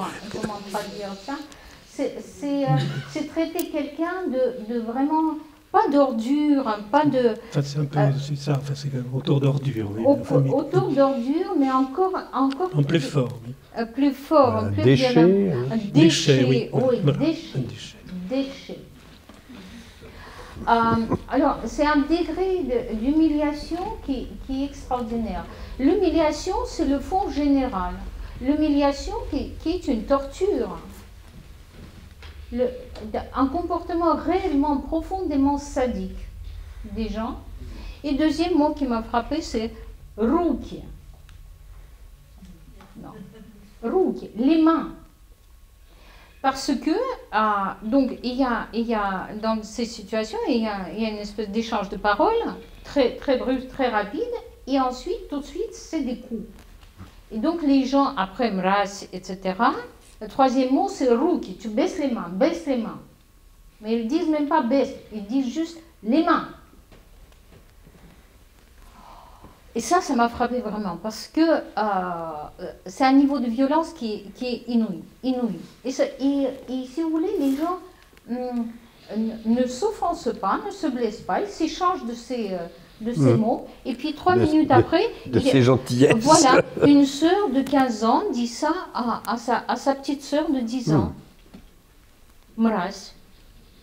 ça. C'est traiter quelqu'un de vraiment, pas d'ordure, pas de... C'est un peu, c'est ça, enfin, c'est autour d'ordure. Oui, autour d'ordure, mais encore... En plus fort, oui. Plus fort, plus déchet. Un déchet, oui, voilà, déchet. Alors, c'est un degré d'humiliation qui est extraordinaire. L'humiliation, c'est le fond général. L'humiliation qui est une torture. Un comportement réellement, profondément sadique des gens. Et deuxième mot qui m'a frappé, c'est ruki. Non. Ruki, les mains. Parce que, donc, il y a dans ces situations, il y a une espèce d'échange de paroles, très, très brusque, très rapide, et ensuite, tout de suite, c'est des coups. Et donc, les gens, après mraz, etc., le troisième mot, c'est ruki, tu baisses les mains, baisse les mains. Mais ils disent même pas baisse, ils disent juste les mains. Et ça m'a frappé vraiment, parce que c'est un niveau de violence qui est inouï. Et si vous voulez, les gens ne s'offensent pas, ne se blessent pas, ils s'échangent de ces mots, et puis 3 minutes après... De ces gentillesses. Voilà, une sœur de 15 ans dit ça à sa petite sœur de 10 ans. Mraz.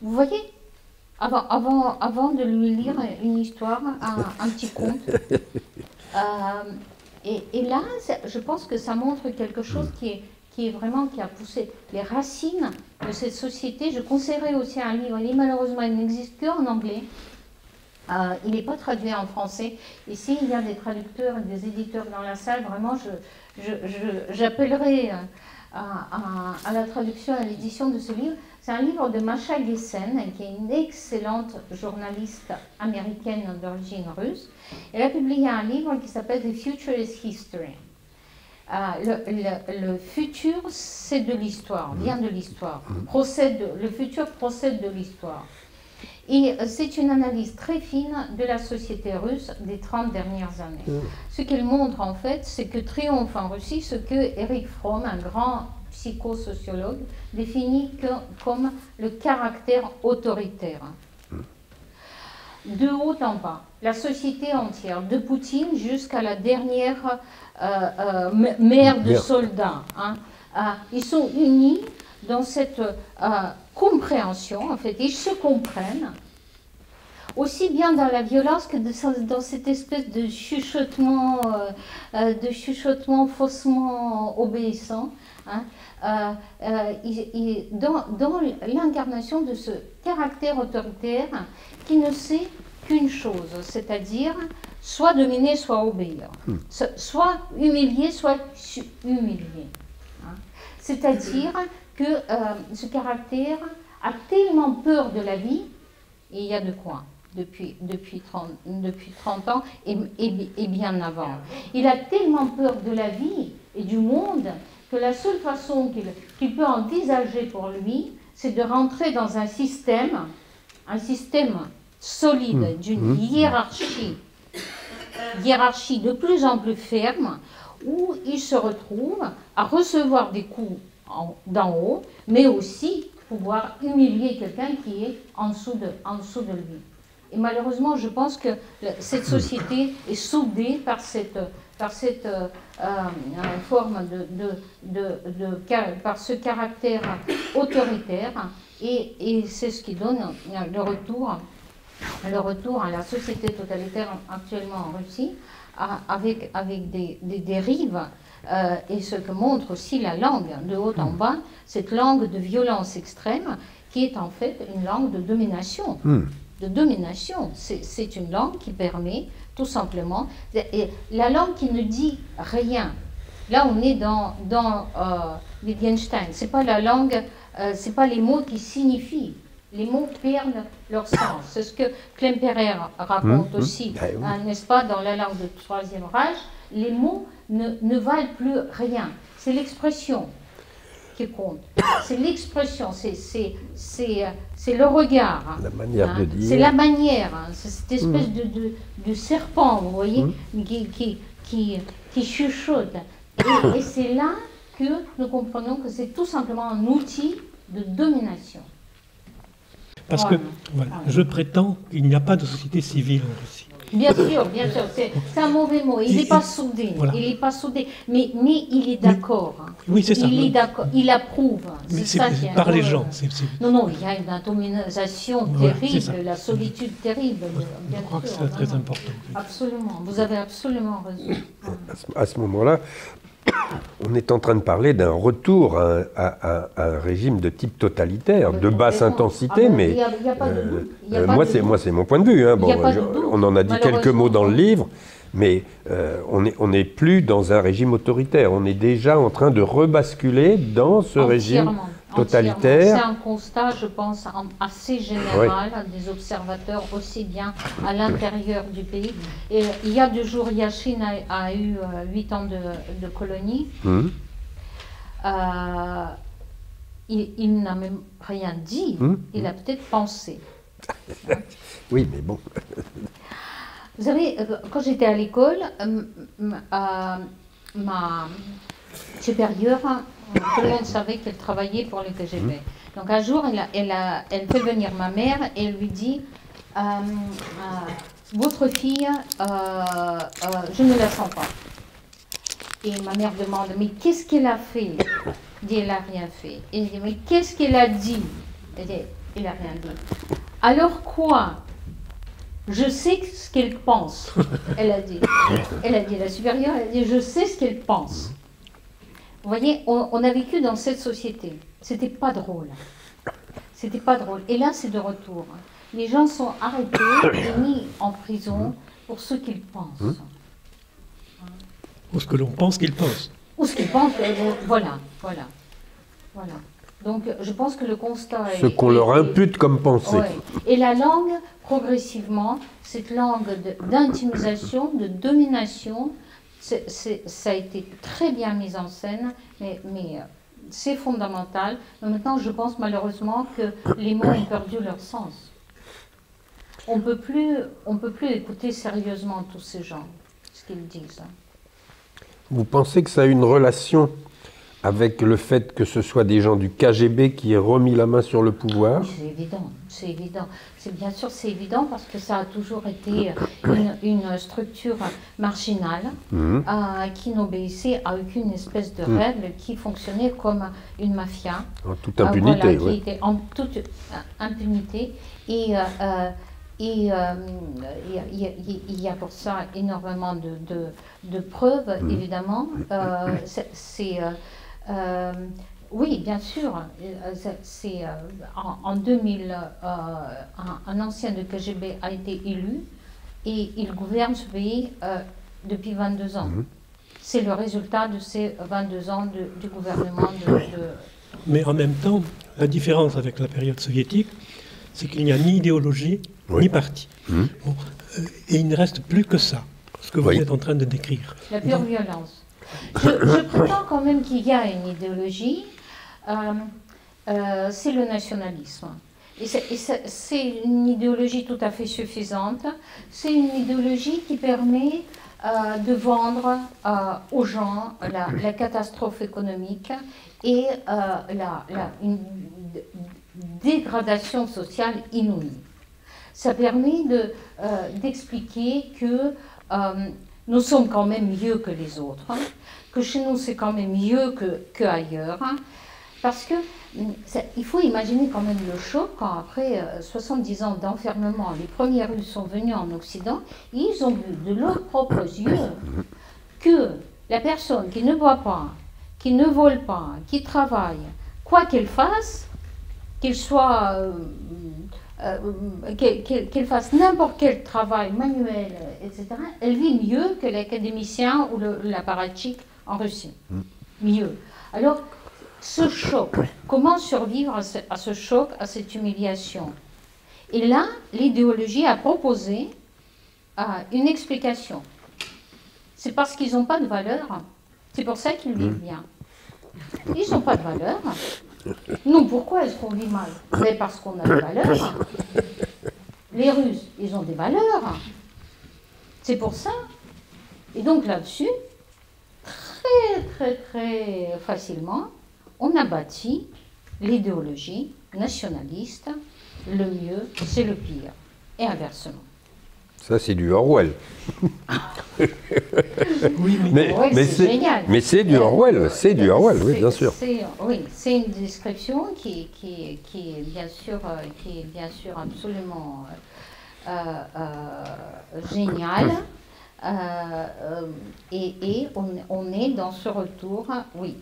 Vous voyez, avant de lui lire une histoire, un petit conte. Et là, je pense que ça montre quelque chose qui a poussé les racines de cette société. Je conseillerais aussi un livre, malheureusement il n'existe qu'en anglais. Il n'est pas traduit en français. Ici, il y a des traducteurs et des éditeurs dans la salle. Vraiment, j'appellerai à la traduction, à l'édition de ce livre. C'est un livre de Masha Gessen, qui est une excellente journaliste américaine d'origine russe. Elle a publié un livre qui s'appelle The Future is History. Le futur, c'est de l'histoire, vient de l'histoire. Le futur procède de l'histoire. Et c'est une analyse très fine de la société russe des 30 dernières années. Ce qu'elle montre en fait, c'est que triomphe en Russie ce que Erich Fromm, un grand psychosociologue, définit comme le caractère autoritaire. De haut en bas, la société entière, de Poutine jusqu'à la dernière mère de soldats, ils sont unis dans cette compréhension, en fait, ils se comprennent, aussi bien dans la violence que dans cette espèce de chuchotement faussement obéissant, dans l'incarnation de ce caractère autoritaire qui ne sait qu'une chose, c'est-à-dire soit dominer, soit obéir, soit humilier, soit humilier. C'est-à-dire que ce caractère a tellement peur de la vie, et il y a de quoi, depuis 30 ans et bien avant. Il a tellement peur de la vie et du monde que la seule façon qu'il peut envisager pour lui, c'est de rentrer dans un système solide, d'une hiérarchie de plus en plus ferme, où il se retrouve à recevoir des coups d'en haut, mais aussi pouvoir humilier quelqu'un qui est en dessous de lui. Et malheureusement, je pense que cette société est soudée par cette forme par ce caractère autoritaire, et c'est ce qui donne le retour le retour à la société totalitaire actuellement en Russie, avec des dérives, et ce que montre aussi la langue, de haut en bas, cette langue de violence extrême, qui est en fait une langue de domination. De domination. C'est une langue qui permet, tout simplement, et la langue qui ne dit rien. Là, on est dans Wittgenstein. C'est pas la langue, c'est pas les mots qui signifient. Les mots perdent leur sens. C'est ce que Klemperer raconte aussi, n'est-ce pas, dans la langue du Troisième Reich. Les mots ne valent plus rien. C'est l'expression qui compte. C'est l'expression, c'est le regard. La manière de dire. C'est la manière. C'est cette espèce de serpent, vous voyez, qui chuchote. Et c'est là que nous comprenons que c'est tout simplement un outil de domination. Parce que je prétends qu'il n'y a pas de société civile en Russie. Bien sûr, c'est un mauvais mot. Il n'est pas soudé. Voilà. Il n'est pas soudé. Mais il est d'accord. Oui, c'est ça. Il est d'accord. Il approuve. Mais C'est ça qui est par les gens. Non, il y a une atomisation terrible, la solitude terrible. Je crois que c'est très important. Absolument. Vous avez absolument raison. À ce moment-là, on est en train de parler d'un retour à un régime de type totalitaire, de basse intensité, mais moi c'est mon point de vue. Hein. Bon, on en a dit quelques mots dans le livre, mais on n'est plus dans un régime autoritaire. On est déjà en train de rebasculer dans ce régime totalitaire. C'est un constat, je pense, assez général des observateurs, aussi bien à l'intérieur du pays. Et il y a 2 jours, Yachine a eu 8 ans de colonie. Il n'a même rien dit. Il a peut-être pensé. Oui, mais bon. Vous savez, quand j'étais à l'école, ma supérieure, tout le monde savait qu'elle travaillait pour le KGB. Donc un jour, elle fait venir ma mère et elle lui dit votre fille, je ne la sens pas. Et ma mère demande mais qu'est-ce qu'elle a fait? Elle dit elle n'a rien fait. Et elle dit mais qu'est-ce qu'elle a dit? Elle dit elle n'a rien dit. Alors quoi? Je sais ce qu'elle pense. Elle a dit, la supérieure, elle a dit je sais ce qu'elle pense. Vous voyez, on a vécu dans cette société. C'était pas drôle. C'était pas drôle. Et là, c'est de retour. Les gens sont arrêtés et mis en prison pour ce qu'ils pensent. Ou ce que l'on pense qu'ils pensent. Ou ce qu'ils pensent, voilà. Donc, je pense que le constat est... Ce qu'on leur impute comme pensée. Ouais. Et la langue, progressivement, cette langue d'intimisation, de domination, ça a été très bien mis en scène, mais c'est fondamental. Mais maintenant, je pense malheureusement que les mots ont perdu leur sens. On peut plus écouter sérieusement tous ces gens, ce qu'ils disent. Vous pensez que ça a une relation avec le fait que ce soit des gens du KGB qui aient remis la main sur le pouvoir? C'est évident. Bien sûr, c'est évident parce que ça a toujours été une structure marginale qui n'obéissait à aucune espèce de règle, qui fonctionnait comme une mafia. En toute impunité, qui était en toute impunité. Et il y a pour ça énormément de preuves, évidemment. Oui, bien sûr. En 2000, un ancien de KGB a été élu et il gouverne ce pays depuis 22 ans. C'est le résultat de ces 22 ans du gouvernement Mais en même temps, la différence avec la période soviétique, c'est qu'il n'y a ni idéologie, ni parti. Bon, et il ne reste plus que ça, ce que vous êtes en train de décrire. La pure violence. Je prétends quand même qu'il y a une idéologie, c'est le nationalisme. Et c'est une idéologie tout à fait suffisante. C'est une idéologie qui permet de vendre aux gens la catastrophe économique et une dégradation sociale inouïe. Ça permet d'expliquer que nous sommes quand même mieux que les autres, que chez nous c'est quand même mieux qu'ailleurs, Parce que il faut imaginer quand même le choc quand après 70 ans d'enfermement, les premiers Russes sont venus en Occident, ils ont vu de leurs propres yeux que la personne qui ne boit pas, qui ne vole pas, qui travaille, quoi qu'elle fasse, qu'elle soit, qu'elle fasse n'importe quel travail manuel, etc., elle vit mieux que l'académicien ou l'apparatchik en Russie. Mieux. Alors, ce choc, comment survivre à ce choc, à cette humiliation? Et là, l'idéologie a proposé une explication. C'est parce qu'ils n'ont pas de valeur. C'est pour ça qu'ils vivent bien. Ils n'ont pas de valeur. Nous, pourquoi est-ce qu'on vit mal? Mais parce qu'on a des valeurs. Les Russes, ils ont des valeurs. C'est pour ça. Et donc là-dessus, très facilement, on a bâti l'idéologie nationaliste. Le mieux, c'est le pire. Et inversement. Ça, c'est du Orwell. Mais c'est génial. Mais c'est du Orwell, c'est du Orwell, oui, bien sûr. Oui, c'est une description qui est bien sûr absolument géniale. Et on est dans ce retour, oui,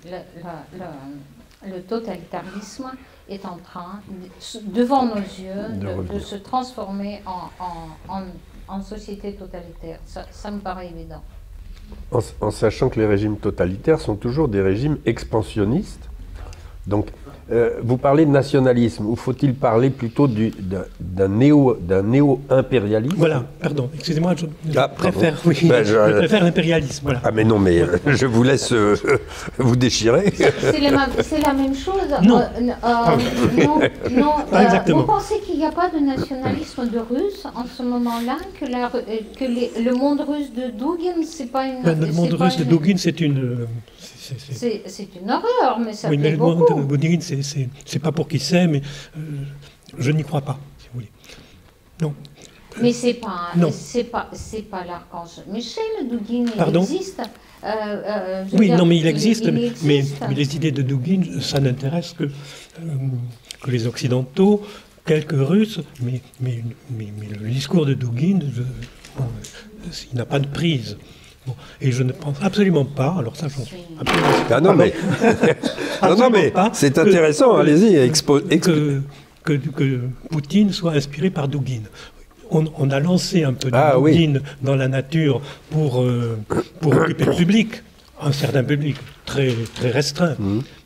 le totalitarisme est en train, devant nos yeux, de se transformer en société totalitaire. Ça me paraît évident. En sachant que les régimes totalitaires sont toujours des régimes expansionnistes. Donc, vous parlez de nationalisme, ou faut-il parler plutôt d'un néo-impérialisme? Voilà, pardon, excusez-moi, je préfère l'impérialisme. Voilà. Ah mais non, mais je vous laisse vous déchirer. C'est la même chose. Non, non, pas exactement. Vous pensez qu'il n'y a pas de nationalisme de russe en ce moment-là, que le monde russe de Dugin, c'est pas une... Le monde russe de Dugin, c'est une... C'est une horreur, mais ça oui, mais fait beaucoup. Le monde de Dugin, c'est pas pour qui c'est, mais je n'y crois pas, si vous voulez. Non. Mais c'est pas l'archange Michel, Dugin, il existe. Oui, non, mais il existe, mais les idées de Dugin, ça n'intéresse que les Occidentaux, quelques Russes, mais le discours de Dugin, il n'a pas de prise. Bon, et je ne pense absolument pas, alors ça, ah non, mais, c'est intéressant, allez-y, que Poutine soit inspiré par Dugin. On a lancé un peu de Dugin dans la nature pour occuper le public, un certain public très restreint.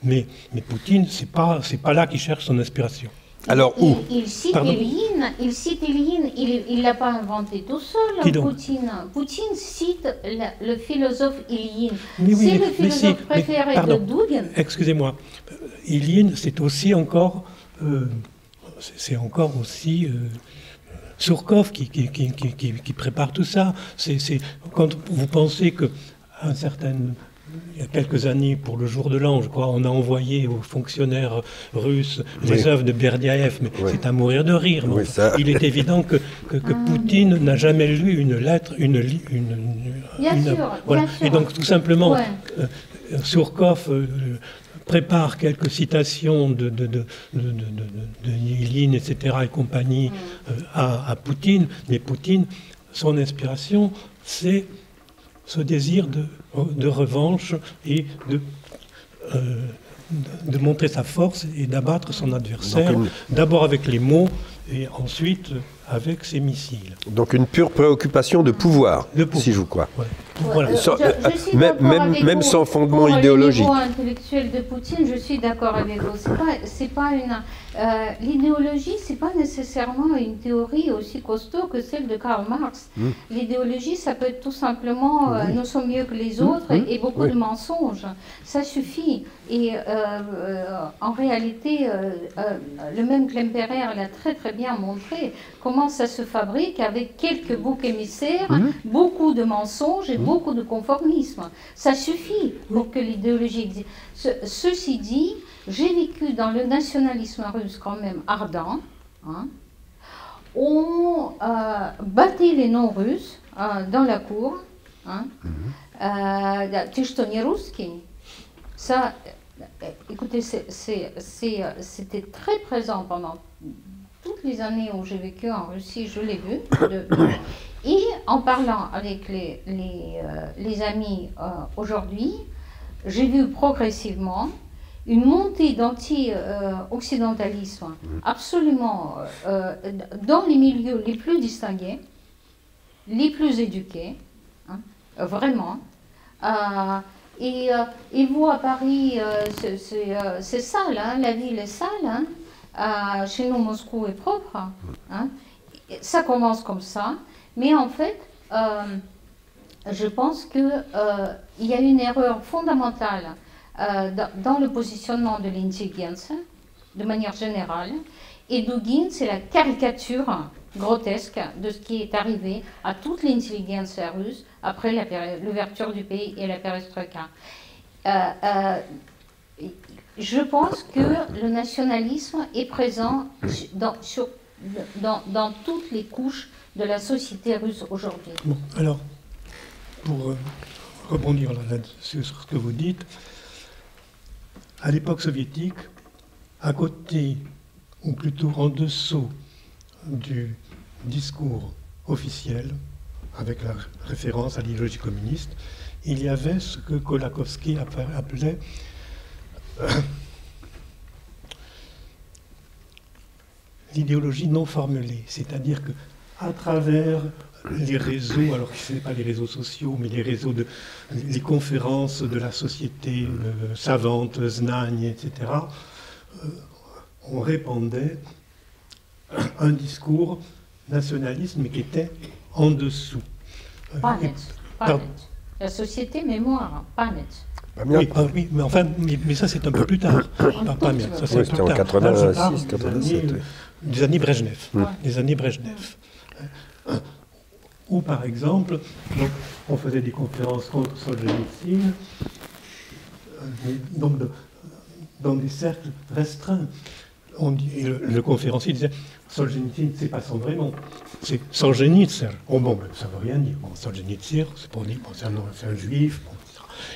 Mais Poutine, c'est pas là qu'il cherche son inspiration. Alors où? Il cite Ilyine, il l'a pas inventé tout seul, Poutine. Poutine cite le philosophe Ilyine. C'est le philosophe préféré de Dugin. Excusez-moi, Ilyine, c'est encore aussi Surkov qui prépare tout ça. C'est quand vous pensez que il y a quelques années, pour le jour de l'an, je crois, on a envoyé aux fonctionnaires russes les œuvres de Berdiaev, mais c'est à mourir de rire. Oui, il est évident que Poutine n'a jamais lu une lettre, Bien sûr. Et donc, tout simplement, Surkov prépare quelques citations de Ilyine, etc., et compagnie, à Poutine, mais Poutine, son inspiration, c'est ce désir de revanche et de montrer sa force et d'abattre son adversaire, d'abord avec les mots et ensuite avec ses missiles. Donc une pure préoccupation de pouvoir, si je vous crois. Ouais. Voilà. Même sans fondement idéologique. Au niveau intellectuel de Poutine, je suis d'accord avec vous. L'idéologie, c'est pas nécessairement une théorie aussi costaud que celle de Karl Marx. L'idéologie, ça peut être tout simplement nous sommes mieux que les autres et beaucoup de mensonges. Ça suffit. Et en réalité, le même Klemperer l'a très bien montré, comment ça se fabrique avec quelques boucs émissaires, beaucoup de mensonges et beaucoup de conformisme. Ça suffit pour que l'idéologie existe. Ceci dit, j'ai vécu dans le nationalisme russe quand même ardent. On battait les non-russes dans la cour. Ты что, не русский? Ça, écoutez, écoutez, c'était très présent pendant toutes les années où j'ai vécu en Russie, je l'ai vu. Et en parlant avec les amis aujourd'hui, j'ai vu progressivement une montée d'anti-occidentalisme absolument dans les milieux les plus distingués, les plus éduqués, hein, vraiment. Et vous, à Paris, c'est sale, hein, la ville est sale. Hein. Chez nous, Moscou est propre. Hein. Ça commence comme ça. Mais en fait, je pense qu'il y a une erreur fondamentale dans le positionnement de l'intelligence, de manière générale. Et Dugin, c'est la caricature grotesque de ce qui est arrivé à toute l'intelligence russe après l'ouverture du pays et la perestroïka. Je pense que le nationalisme est présent dans toutes les couches de la société russe aujourd'hui. Bon, alors, pour rebondir sur ce que vous dites, à l'époque soviétique, à côté, ou plutôt en dessous du discours officiel, avec la référence à l'idéologie communiste, il y avait ce que Kolakowski appelait l'idéologie non formulée, c'est-à-dire que à travers les réseaux, alors que ce n'est pas les réseaux sociaux, mais les réseaux les conférences de la société savante, Znagne, etc., on répandait un discours nationaliste, mais qui était en dessous. Pas net. La société mémoire, pas net. Oui, mais enfin, mais ça c'est un peu plus tard. Pas bien. Ça c'est c'était en 86, 87. Des années Brejnev. Des années Brejnev. Ou par exemple, donc, on faisait des conférences contre Solzhenitsyn, donc dans des cercles restreints. Le conférencier disait Solzhenitsyn, c'est pas son vrai nom, c'est Solzhenitsyn. Oh bon, ben, ça veut rien dire. Bon, Solzhenitsyn, c'est pour dire, bon, c'est un juif. Bon,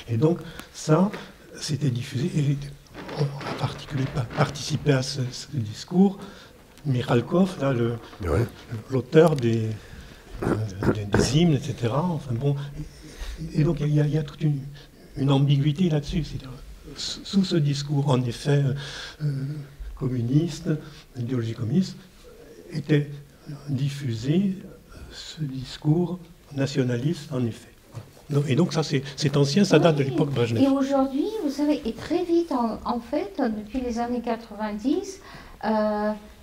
et donc, ça, c'était diffusé. Et en particulier participé à ce discours, Mikhalkov, là, l'auteur des hymnes, etc. Enfin bon, et donc il y a toute une ambiguïté là-dessus. Sous ce discours, en effet, communiste, l'idéologie communiste, était diffusé ce discours nationaliste, en effet. Et donc ça, c'est ancien, ça date de l'époque Brejnev. Et aujourd'hui, vous savez, et très vite, en fait, depuis les années 90,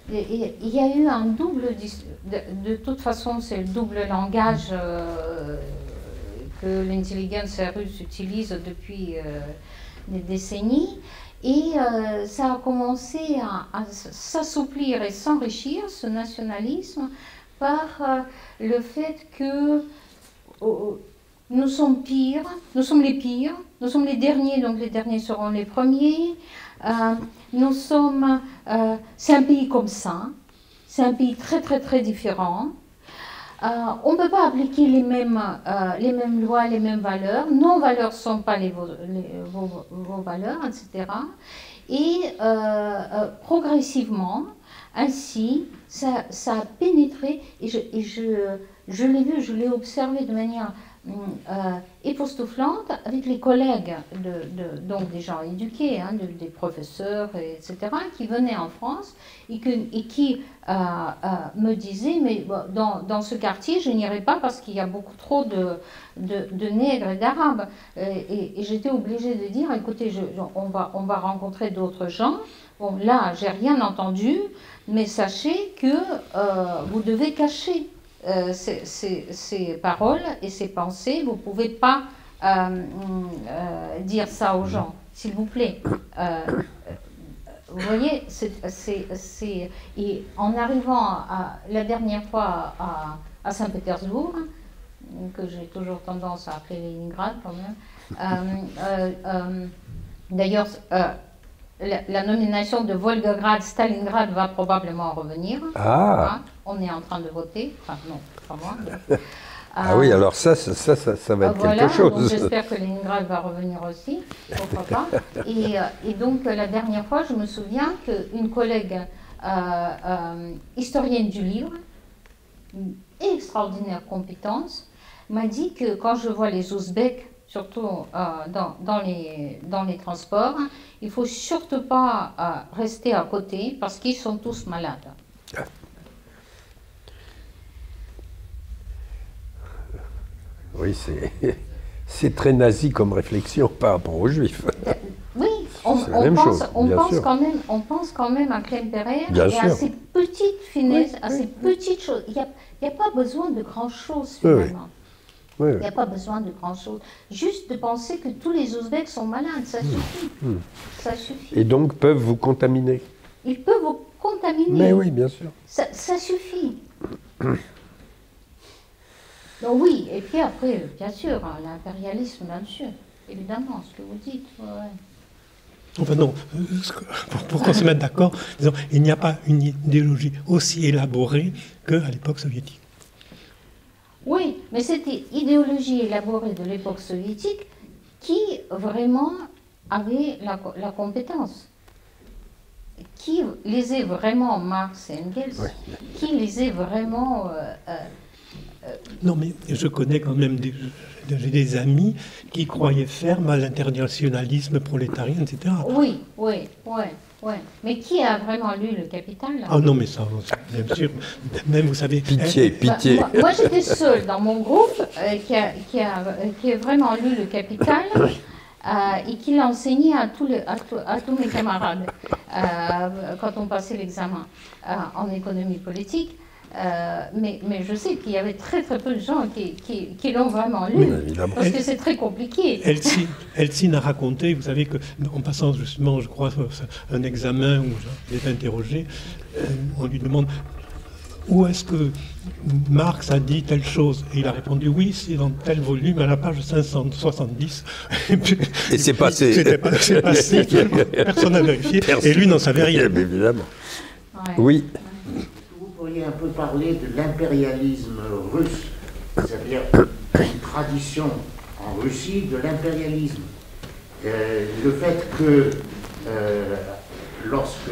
il y a eu un double... De toute façon, c'est le double langage que l'intelligence russe utilise depuis des décennies. Et ça a commencé à s'assouplir et s'enrichir, ce nationalisme, par le fait que nous sommes pires, nous sommes les pires, nous sommes les derniers, donc les derniers seront les premiers. C'est un pays comme ça, c'est un pays très très très différent. On ne peut pas appliquer les mêmes lois, les mêmes valeurs. Nos valeurs ne sont pas vos valeurs, etc. Et progressivement, ainsi, ça a pénétré, et je l'ai vu, je l'ai observé de manière époustouflante avec les collègues, donc des gens éduqués, hein, des professeurs, etc., qui venaient en France et qui me disaient, mais dans ce quartier, je n'irai pas parce qu'il y a beaucoup trop de nègres et d'arabes. Et j'étais obligée de dire, écoutez, on va rencontrer d'autres gens. Bon, là, j'ai rien entendu, mais sachez que vous devez cacher ces paroles et ces pensées. Vous ne pouvez pas dire ça aux gens, s'il vous plaît. Vous voyez, et en arrivant la dernière fois à Saint-Pétersbourg, que j'ai toujours tendance à appeler Leningrad quand même, d'ailleurs, la nomination de Volgograd-Stalingrad va probablement revenir. Ah. On est en train de voter. Enfin, non, pas moi. Ah oui, alors ça va être voilà, quelque chose. donc j'espère que Leningrad va revenir aussi, pourquoi pas. Et donc la dernière fois, je me souviens qu'une collègue historienne du livre, une extraordinaire compétence, m'a dit que quand je vois les Ouzbeks, surtout dans les transports, il ne faut surtout pas rester à côté parce qu'ils sont tous malades. Oui, c'est très nazi comme réflexion par rapport aux Juifs. Oui, on pense quand même à Klemperer et à ces petites finesses, à ces petites choses. Il n'y a pas besoin de grand-chose finalement. Il n'y a pas besoin de grand-chose. Juste de penser que tous les Ouzbeks sont malades, ça suffit. Ça suffit. Et donc peuvent vous contaminer. Ils peuvent vous contaminer. Mais oui, bien sûr. Ça suffit. Donc oui, et puis après, bien sûr, l'impérialisme, bien sûr, évidemment, ce que vous dites. Ouais. Enfin non, pour qu'on se mette d'accord, il n'y a pas une idéologie aussi élaborée qu'à l'époque soviétique. Oui, mais c'était idéologie élaborée de l'époque soviétique qui vraiment avait la compétence. Qui lisait vraiment Marx et Engels, qui lisait vraiment... Non, mais je connais quand même des amis qui croyaient ferme à l'internationalisme prolétarien, etc. Oui. Mais qui a vraiment lu le Capital? Ah non, mais ça, bien sûr. Même, vous savez... Pitié. Moi j'étais seule dans mon groupe qui a vraiment lu le Capital et qui l'a enseigné à tous mes camarades quand on passait l'examen en économie politique. Mais je sais qu'il y avait très peu de gens qui l'ont vraiment lu, parce que c'est très compliqué. Eltsine a raconté, vous savez, qu'en passant justement, je crois, un examen où il est interrogé, on lui demande où est-ce que Marx a dit telle chose. Et il a répondu oui, c'est dans tel volume, à la page 570. Et c'est passé. C'est passé, personne n'a vérifié, et lui n'en savait rien. Évidemment. Ouais. Oui. Vous pourriez un peu parler de l'impérialisme russe, c'est-à-dire une tradition en Russie de l'impérialisme. Le fait que lorsque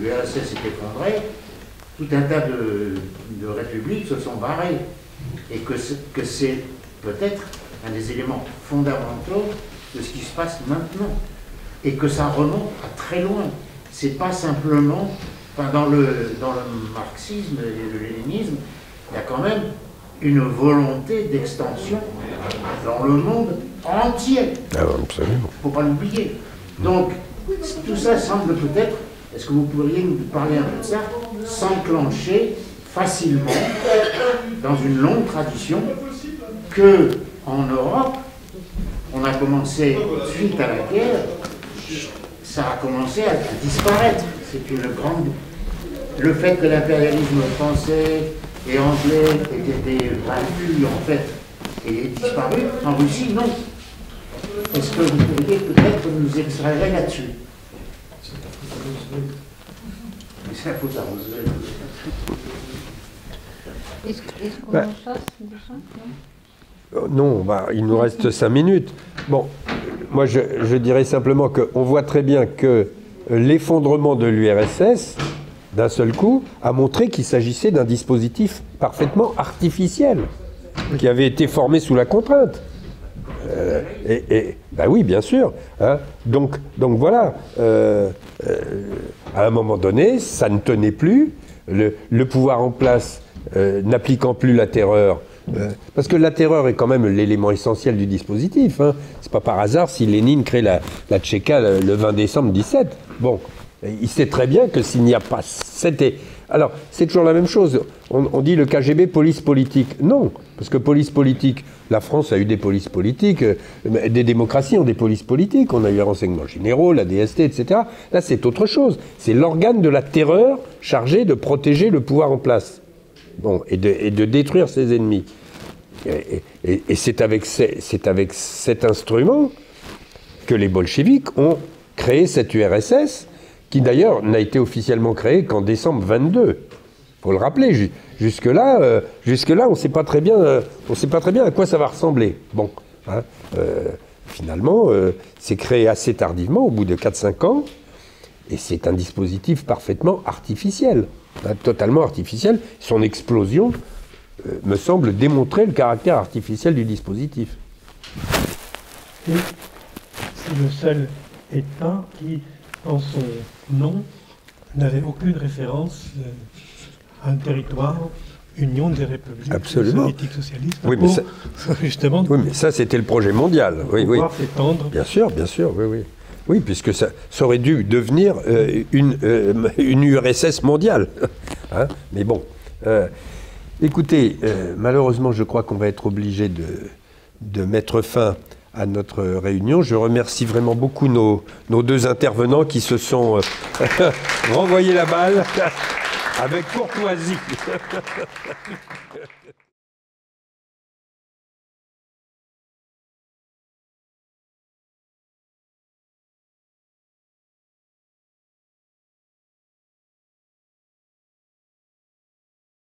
l'URSS s'est effondré, tout un tas de républiques se sont barrées et que c'est peut-être un des éléments fondamentaux de ce qui se passe maintenant et que ça remonte à très loin. C'est pas simplement... Enfin, dans le marxisme et le léninisme, il y a quand même une volonté d'extension dans le monde entier. Ah, absolument. Il ne faut pas l'oublier. Donc, tout ça semble peut-être, est-ce que vous pourriez nous parler un peu de ça, s'enclencher facilement dans une longue tradition que, en Europe, on a commencé, suite à la guerre, ça a commencé à disparaître. C'est une grande... Le fait que l'impérialisme français et anglais aient été vaincus, en fait, et disparu, en Russie, non. Est-ce que vous pourriez peut-être nous extraire là-dessus? C'est la faute à Roosevelt. Est-ce qu'on en chasse déjà? Non, il nous reste 5 minutes. Bon, moi je dirais simplement qu'on voit très bien que l'effondrement de l'URSS, d'un seul coup, a montré qu'il s'agissait d'un dispositif parfaitement artificiel, qui avait été formé sous la contrainte. Oui, bien sûr. Hein. Donc voilà, à un moment donné, ça ne tenait plus. Le pouvoir en place, n'appliquant plus la terreur, parce que la terreur est quand même l'élément essentiel du dispositif. Hein. C'est pas par hasard si Lénine crée la Tchéka le 20 décembre 17. Bon, il sait très bien que s'il n'y a pas... Alors, c'est toujours la même chose. On dit le KGB, police politique. Non, parce que police politique, la France a eu des polices politiques, des démocraties ont des polices politiques, on a eu les renseignements généraux, la DST, etc. Là, c'est autre chose. C'est l'organe de la terreur chargé de protéger le pouvoir en place. Bon, et de détruire ses ennemis. Et c'est avec cet instrument que les bolcheviks ont créé cette URSS, qui d'ailleurs n'a été officiellement créée qu'en décembre 22. faut le rappeler. Jusque-là, on ne sait pas très bien à quoi ça va ressembler. Bon, hein, finalement, c'est créé assez tardivement, au bout de 4-5 ans, et c'est un dispositif parfaitement artificiel, hein, totalement artificiel. Son explosion me semble démontrer le caractère artificiel du dispositif. Et c'est le seul État qui, dans son nom, n'avait aucune référence à un territoire, Union des républiques soviétiques socialistes. Oui, mais ça, justement, oui, mais ça, c'était le projet mondial. Oui, pouvoir s'étendre. Bien sûr, oui, oui. Oui, puisque ça aurait dû devenir une URSS mondiale. Hein, mais bon. Écoutez, malheureusement, je crois qu'on va être obligé de mettre fin à notre réunion. Je remercie vraiment beaucoup nos deux intervenants qui se sont renvoyés la balle avec courtoisie.